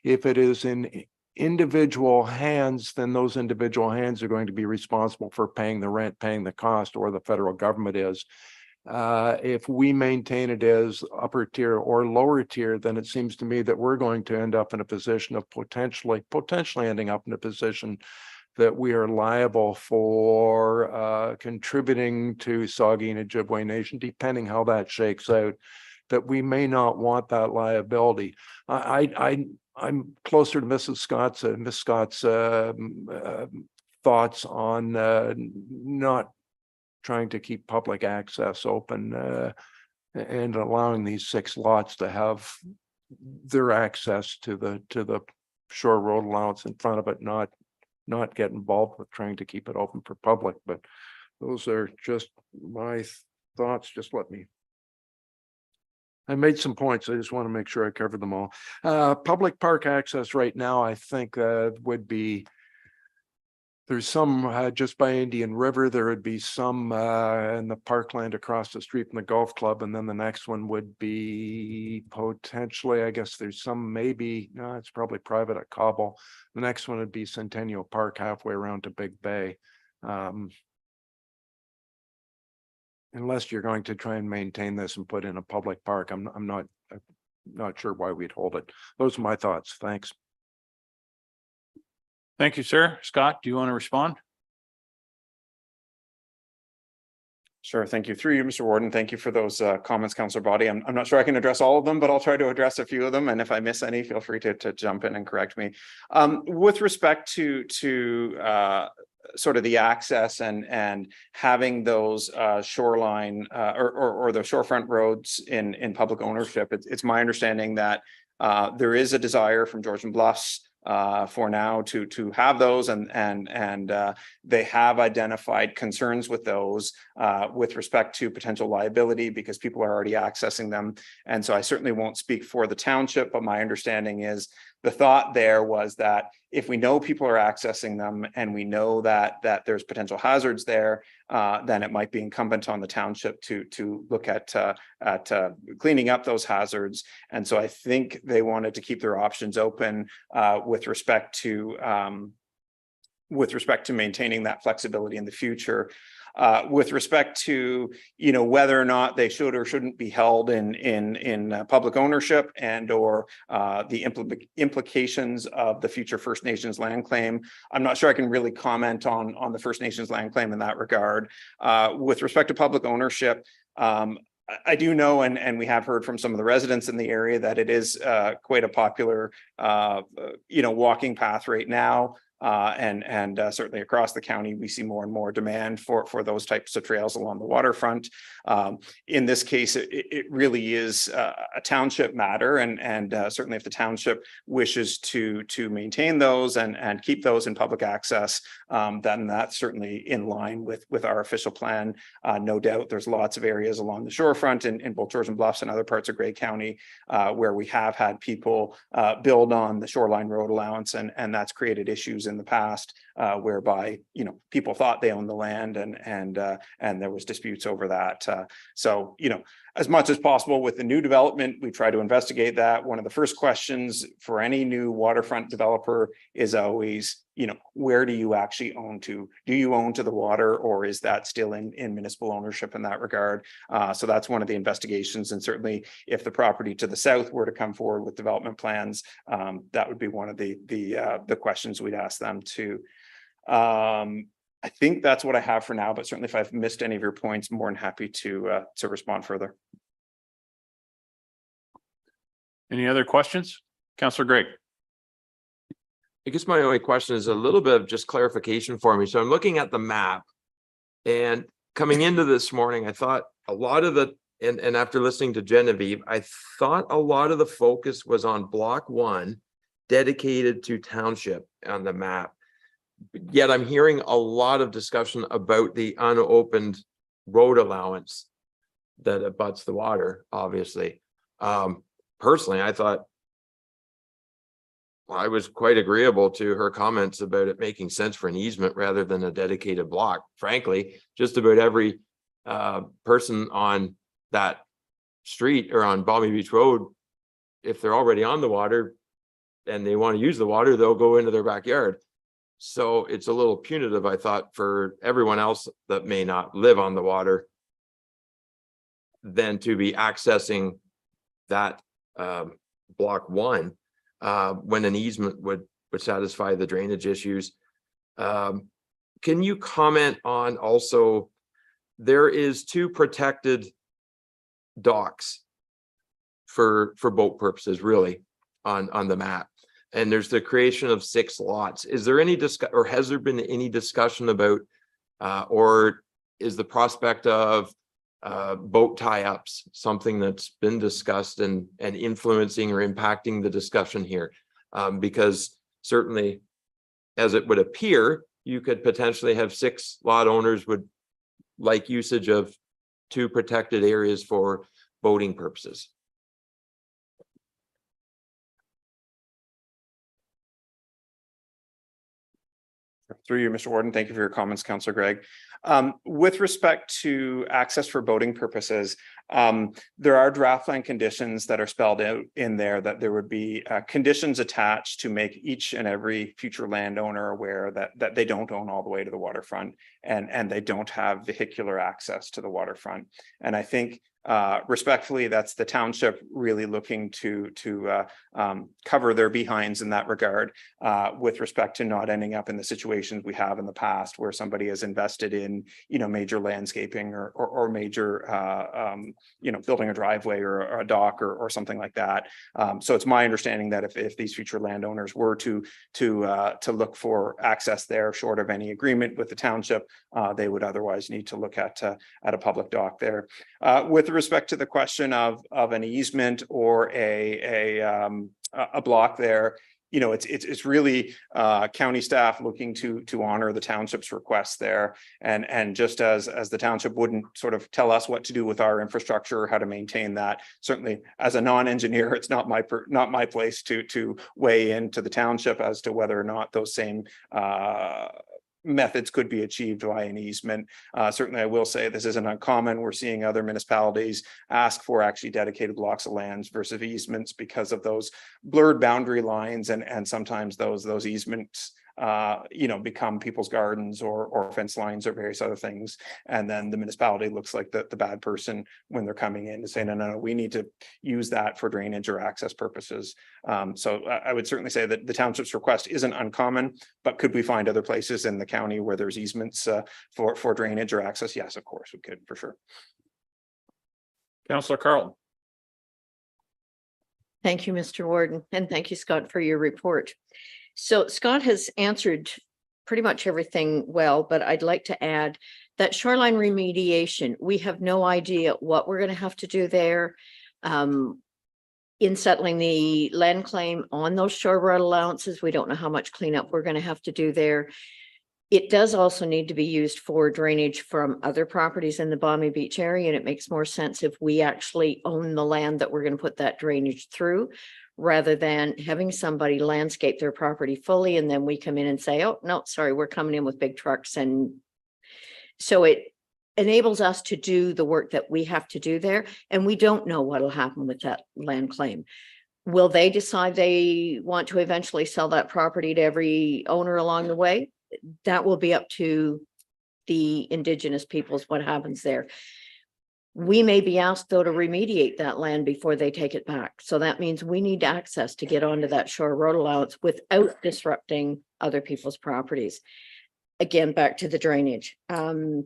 If it is in individual hands, then those individual hands are going to be responsible for paying the rent, paying the cost, or the federal government is. If we maintain it as upper tier or lower tier, then it seems to me that we're going to end up in a position of potentially ending up in a position that we are liable for contributing to Saugeen Ojibwe Nation, depending how that shakes out, that we may not want that liability. I'm closer to Miss Scott's thoughts on not trying to keep public access open, and allowing these 6 lots to have their access to the shore road allowance in front of it, not get involved with trying to keep it open for public, but those are just my thoughts. Just let me. I made some points. I just want to make sure I covered them all. Public park access right now, I think would be, there's some just by Indian River. There would be some in the parkland across the street from the golf club. And then the next one would be potentially, I guess there's some, maybe, no, it's probably private at Cobble. The next one would be Centennial Park halfway around to Big Bay. Unless you're going to try and maintain this and put in a public park, I'm not sure why we'd hold it. Those are my thoughts. Thanks. Thank you, sir. Scott, do you want to respond? Sure. Thank you. Through you, Mr. Warden. Thank you for those comments, Councillor Body. I'm not sure I can address all of them, but I'll try to address a few of them. And if I miss any, feel free to jump in and correct me. With respect to sort of the access and having those shoreline or the shorefront roads in public ownership, it's my understanding that there is a desire from Georgian Bluffs for now to have those, and they have identified concerns with those with respect to potential liability because people are already accessing them. And so I certainly won't speak for the township, but my understanding is the thought there was that if we know people are accessing them and we know that there's potential hazards there, then it might be incumbent on the township to look at cleaning up those hazards. And so I think they wanted to keep their options open with respect to maintaining that flexibility in the future. With respect to, whether or not they should or shouldn't be held in public ownership and or the implications of the future First Nations land claim, I'm not sure I can really comment on the First Nations land claim in that regard. With respect to public ownership, I do know, and we have heard from some of the residents in the area that it is quite a popular, walking path right now. And certainly across the county, we see more and more demand for those types of trails along the waterfront. In this case, it really is a township matter, and certainly if the township wishes to maintain those and keep those in public access, then that's certainly in line with our official plan. No doubt, there's lots of areas along the shorefront in both Georgian Bluffs and other parts of Grey County where we have had people build on the shoreline road allowance, and that's created issues in the past whereby people thought they owned the land and there was disputes over that. So as much as possible with the new development, we try to investigate that. One of the first questions for any new waterfront developer is always, where do you actually own to? Do you own to the water, or is that still in municipal ownership in that regard? So that's one of the investigations. And certainly if the property to the south were to come forward with development plans, that would be one of the questions we'd ask them to. I think that's what I have for now, but certainly if I've missed any of your points, more than happy to respond further. Any other questions? Councillor Greg. I guess my only question is a little bit of just clarification for me. So I'm looking at the map, and coming into this morning, I thought a lot of and after listening to Genevieve, I thought a lot of the focus was on block 1 dedicated to township on the map. Yet I'm hearing a lot of discussion about the unopened road allowance that abuts the water, obviously. Personally, I thought I was quite agreeable to her comments about it making sense for an easement rather than a dedicated block. Frankly, just about every person on that street or on Balmy Beach Road, if they're already on the water and they want to use the water, they'll go into their backyard. So it's a little punitive, I thought, for everyone else that may not live on the water, than to be accessing that block 1 when an easement would satisfy the drainage issues. Can you comment on also, there is 2 protected docks for boat purposes, really, on the map. And there's the creation of 6 lots. Is there any or has there been any discussion about or is the prospect of boat tie-ups, something that's been discussed and influencing or impacting the discussion here. Because certainly, as it would appear, you could potentially have 6 lot owners would like usage of 2 protected areas for boating purposes. Through you, Mr. Warden. Thank you for your comments, Councillor Gregg. With respect to access for boating purposes, there are draft plan conditions that are spelled out in there that there would be conditions attached to make each and every future landowner aware that they don't own all the way to the waterfront and they don't have vehicular access to the waterfront. And I think respectfully, that's the township really looking to cover their behinds in that regard with respect to not ending up in the situations we have in the past where somebody has invested in, major landscaping or major, building a driveway or a dock or something like that. So it's my understanding that if these future landowners were to look for access there short of any agreement with the township, they would otherwise need to look at a public dock there. With respect to the question of an easement or a block there, it's really county staff looking to honor the township's request there. And just as the township wouldn't sort of tell us what to do with our infrastructure or how to maintain that, certainly as a non-engineer, it's not my place to weigh into the township as to whether or not those same methods could be achieved via an easement. Certainly, I will say this isn't uncommon. We're seeing other municipalities ask for actually dedicated blocks of lands versus easements because of those blurred boundary lines and sometimes those easements become people's gardens or fence lines or various other things. And then the municipality looks like the bad person when they're coming in to say, no, we need to use that for drainage or access purposes. So I would certainly say that the township's request isn't uncommon, but could we find other places in the county where there's easements for drainage or access? Yes, of course we could, for sure. Councillor Carlton. Thank you, Mr. Warden, and thank you, Scott, for your report. So Scott has answered pretty much everything well, but I'd like to add that shoreline remediation, we have no idea what we're going to have to do there. In settling the land claim on those shore road allowances, we don't know how much cleanup we're going to have to do there. It does also need to be used for drainage from other properties in the Balmy Beach area, and it makes more sense if we actually own the land that we're going to put that drainage through, rather than having somebody landscape their property fully and then we come in and say, oh, no, sorry, we're coming in with big trucks. And so it enables us to do the work that we have to do there. And we don't know what'll happen with that land claim. Will they decide they want to eventually sell that property to every owner along the way? That will be up to the Indigenous peoples, what happens there. We may be asked, though, to remediate that land before they take it back. So that means we need access to get onto that shore road allowance without disrupting other people's properties. Again, back to the drainage. I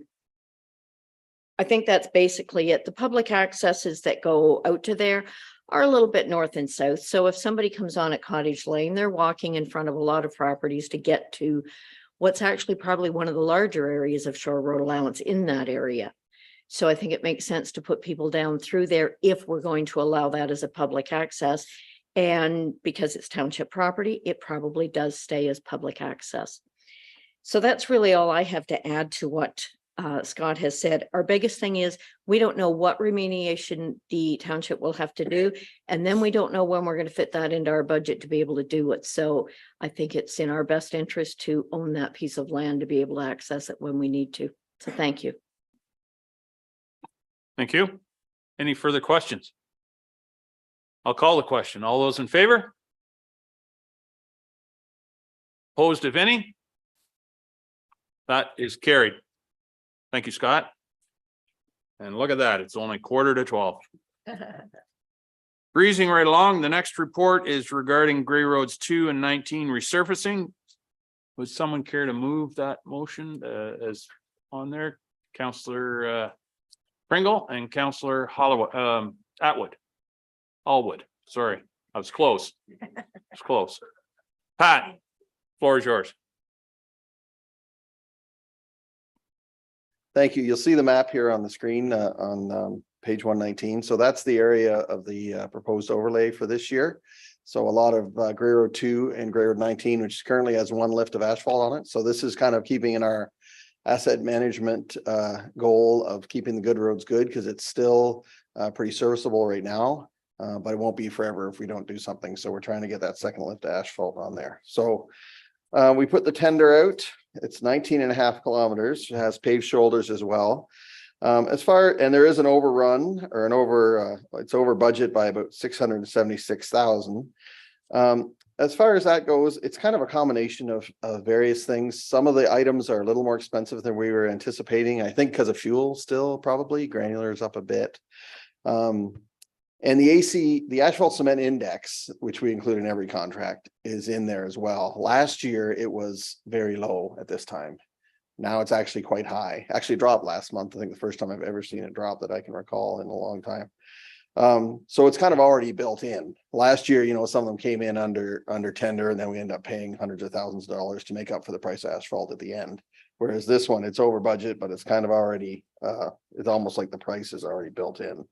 think that's basically it. The public accesses that go out to there are a little bit north and south. So if somebody comes on at Cottage Lane, they're walking in front of a lot of properties to get to what's actually probably one of the larger areas of shore road allowance in that area. So I think it makes sense to put people down through there if we're going to allow that as a public access. And because it's township property, it probably does stay as public access. So that's really all I have to add to what Scott has said. Our biggest thing is we don't know what remediation the township will have to do. And then we don't know when we're going to fit that into our budget to be able to do it. So I think it's in our best interest to own that piece of land to be able to access it when we need to. So thank you. Thank you. Any further questions? I'll call the question. All those in favor? Opposed, if any? That is carried. Thank you, Scott. And look at that, it's only 11:45. Breezing right along, the next report is regarding Gray Roads 2 and 19 resurfacing. Would someone care to move that motion as on there? Councillor Pringle and Councillor Allwood. Sorry, I was close. It's close. Pat, floor is yours. Thank you. You'll see the map here on the screen on page 119. So that's the area of the proposed overlay for this year. So a lot of Gray Road 2 and Gray Road 19, which currently has one lift of asphalt on it. So this is kind of keeping in our asset management goal of keeping the good roads good, because it's still pretty serviceable right now. But it won't be forever if we don't do something. So we're trying to get that second lift of asphalt on there. So we put the tender out. It's 19.5 kilometers. It has paved shoulders as well. And there is an overrun or it's over budget by about 676,000. As far as that goes, it's kind of a combination of various things. Some of the items are a little more expensive than we were anticipating. I think because of fuel still, probably granular is up a bit. And the asphalt cement index, which we include in every contract, is in there as well. Last year, it was very low at this time. Now it's actually quite high. Actually dropped last month. I think the first time I've ever seen it drop that I can recall in a long time. So it's kind of already built in. Last year, some of them came in under tender, and then we end up paying hundreds of thousands of dollars to make up for the price of asphalt at the end. Whereas this one, it's over budget, but it's kind of already, it's almost like the price is already built in.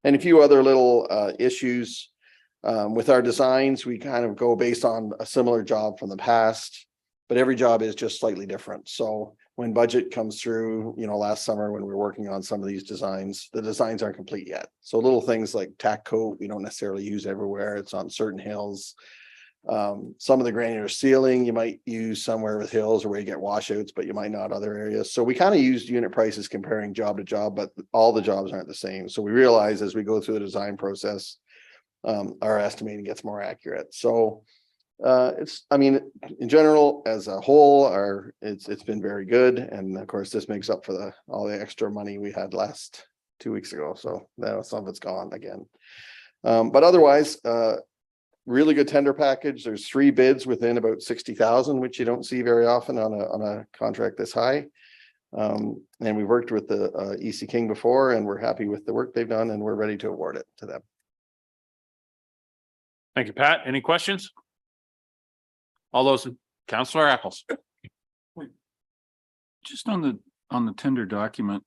And a few other little issues with our designs. We kind of go based on a similar job from the past, but every job is just slightly different. So when budget comes through, last summer when we were working on some of these designs, the designs aren't complete yet. So little things like tack coat, we don't necessarily use everywhere. It's on certain hills. Some of the granular sealing you might use somewhere with hills or where you get washouts, but you might not other areas. So we kind of used unit prices comparing job to job, but all the jobs aren't the same. So we realize as we go through the design process, our estimating gets more accurate. So in general, as a whole, it's been very good. And of course, this makes up for all the extra money we had last 2 weeks ago. So now some of it's gone again. But otherwise, really good tender package. There's 3 bids within about 60,000, which you don't see very often on a contract this high. And we worked with the EC King before, and we're happy with the work they've done, and we're ready to award it to them. Thank you, Pat. Any questions? All those, Councillor Eccles. Just on the tender document,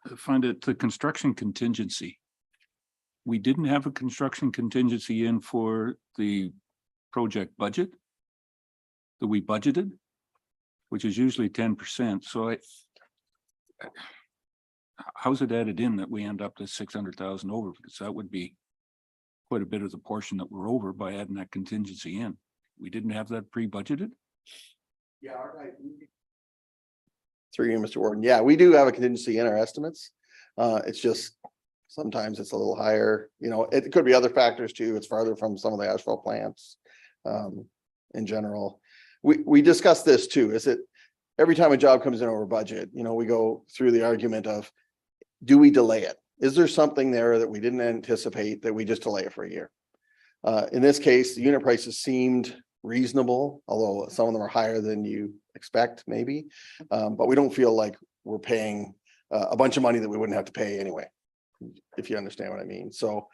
I find it the construction contingency. We didn't have a construction contingency in for the project budget that we budgeted, which is usually 10%. So how's it added in that we end up to 600,000 over? Because that would be quite a bit of the portion that we're over by adding that contingency in. We didn't have that pre-budgeted? Yeah, through you, Mr. Warden. Yeah, we do have a contingency in our estimates. It's just sometimes it's a little higher. It could be other factors too. It's farther from some of the asphalt plants. In general, we discussed this too. Is it every time a job comes in over budget, we go through the argument of, do we delay it? Is there something there that we didn't anticipate that we just delay it for a year? In this case, the unit prices seemed reasonable, although some of them are higher than you expect maybe. But we don't feel like we're paying a bunch of money that we wouldn't have to pay anyway, if you understand what I mean. So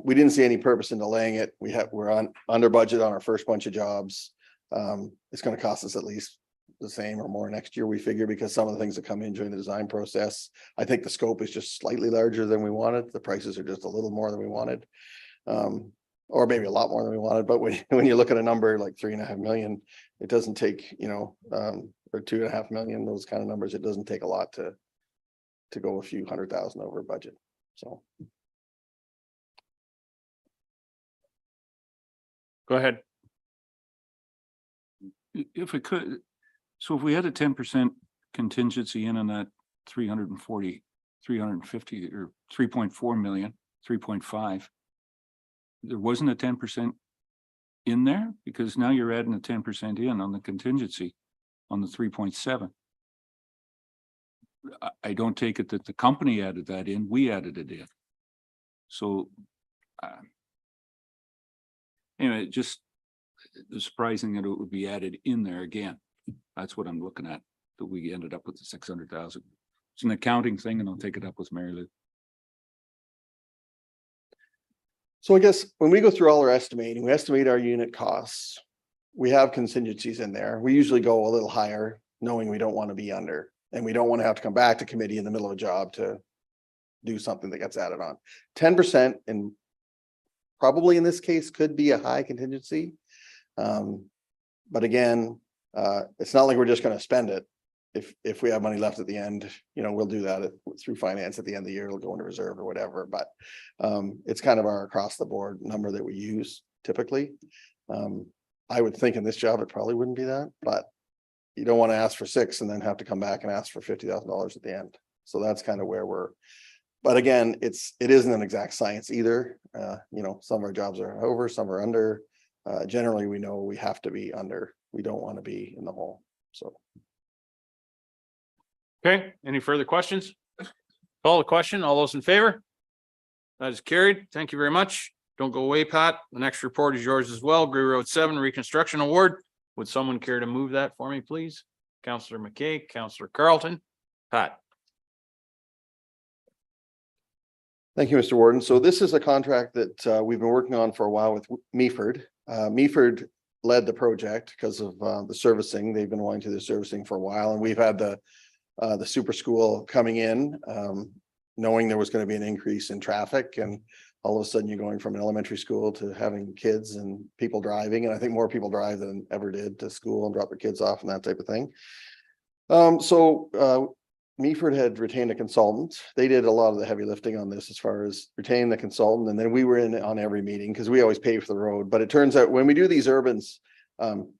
we didn't see any purpose in delaying it. We're under budget on our first bunch of jobs. It's going to cost us at least the same or more next year, we figure, because some of the things that come in during the design process, I think the scope is just slightly larger than we wanted. The prices are just a little more than we wanted. Or maybe a lot more than we wanted. But when you look at a number like 3.5 million, it doesn't take, or 2.5 million, those kind of numbers, it doesn't take a lot to go a few $100,000 over budget. So. Go ahead. If it could, so if we had a 10% contingency in on that 340, 350 or 3.4 million, 3.5, there wasn't a 10% in there, because now you're adding a 10% in on the contingency on the 3.7. I don't take it that the company added that in, we added it in. So anyway, just surprising that it would be added in there again. That's what I'm looking at, that we ended up with the 600,000. It's an accounting thing, and I'll take it up with Mary Lou. So I guess when we go through all our estimating, we estimate our unit costs. We have contingencies in there. We usually go a little higher, knowing we don't want to be under. And we don't want to have to come back to committee in the middle of a job to do something that gets added on. 10% and probably in this case could be a high contingency. But again, it's not like we're just going to spend it. If we have money left at the end, you know, we'll do that through finance at the end of the year. It'll go into reserve or whatever, but it's kind of our across the board number that we use typically. I would think in this job, it probably wouldn't be that, but you don't want to ask for 6 and then have to come back and ask for $50,000 at the end. So that's kind of where we're, but again, it isn't an exact science either. You know, some of our jobs are over, some are under. Generally, we know we have to be under. We don't want to be in the hole. So. Okay, any further questions? Call the question. All those in favor? That is carried. Thank you very much. Don't go away, Pat. The next report is yours as well. Gray Road 7 Reconstruction Award. Would someone care to move that for me, please? Councillor McKay, Councillor Carlton, Pat. Thank you, Mr. Warden. So this is a contract that we've been working on for a while with Meaford. Meaford led the project because of the servicing. They've been wanting to do the servicing for a while, and we've had the super school coming in, knowing there was going to be an increase in traffic, and all of a sudden you're going from an elementary school to having kids and people driving. And I think more people drive than ever did to school and drop their kids off and that type of thing. Meaford had retained a consultant. They did a lot of the heavy lifting on this as far as retaining the consultant. And then we were in on every meeting because we always pay for the road. But it turns out when we do these urbans,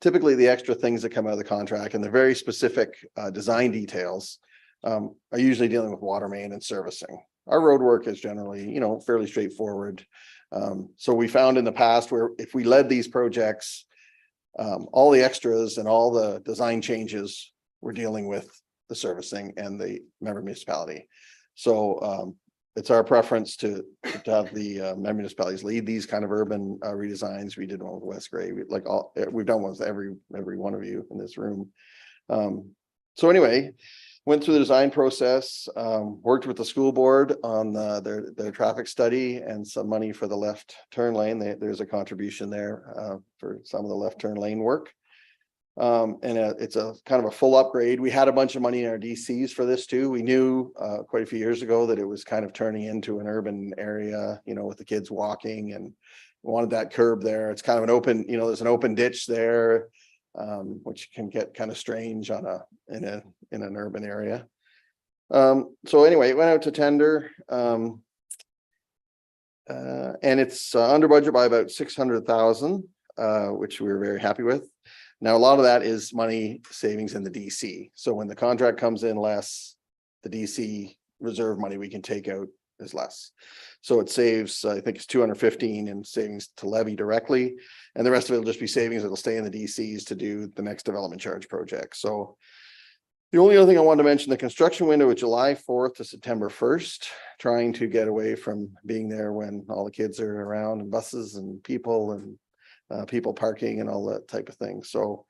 typically the extra things that come out of the contract and the very specific design details are usually dealing with water main and servicing. Our road work is generally, you know, fairly straightforward. So we found in the past where if we led these projects, all the extras and all the design changes we're dealing with the servicing and the member municipality. So it's our preference to have the member municipalities lead these kind of urban redesigns. We did one with West Gray. We've done one with every one of you in this room. So anyway, went through the design process, worked with the school board on their traffic study and some money for the left turn lane. There's a contribution there for some of the left turn lane work. And it's a kind of a full upgrade. We had a bunch of money in our DCs for this too. We knew quite a few years ago that it was kind of turning into an urban area, you know, with the kids walking, and wanted that curb there. It's kind of an open, you know, there's an open ditch there, which can get kind of strange in an urban area. So anyway, it went out to tender, and it's under budget by about 600,000, which we were very happy with. Now, a lot of that is money savings in the DC. So when the contract comes in less, the DC reserve money we can take out is less. So it saves, I think it's 215 in savings to levy directly. And the rest of it will just be savings that'll stay in the DCs to do the next development charge project. So the only other thing I wanted to mention, the construction window is July 4th to September 1st, trying to get away from being there when all the kids are around and buses and people parking and all that type of thing. So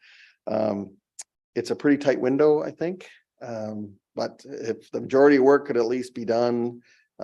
it's a pretty tight window, I think. But if the majority of work could at least be done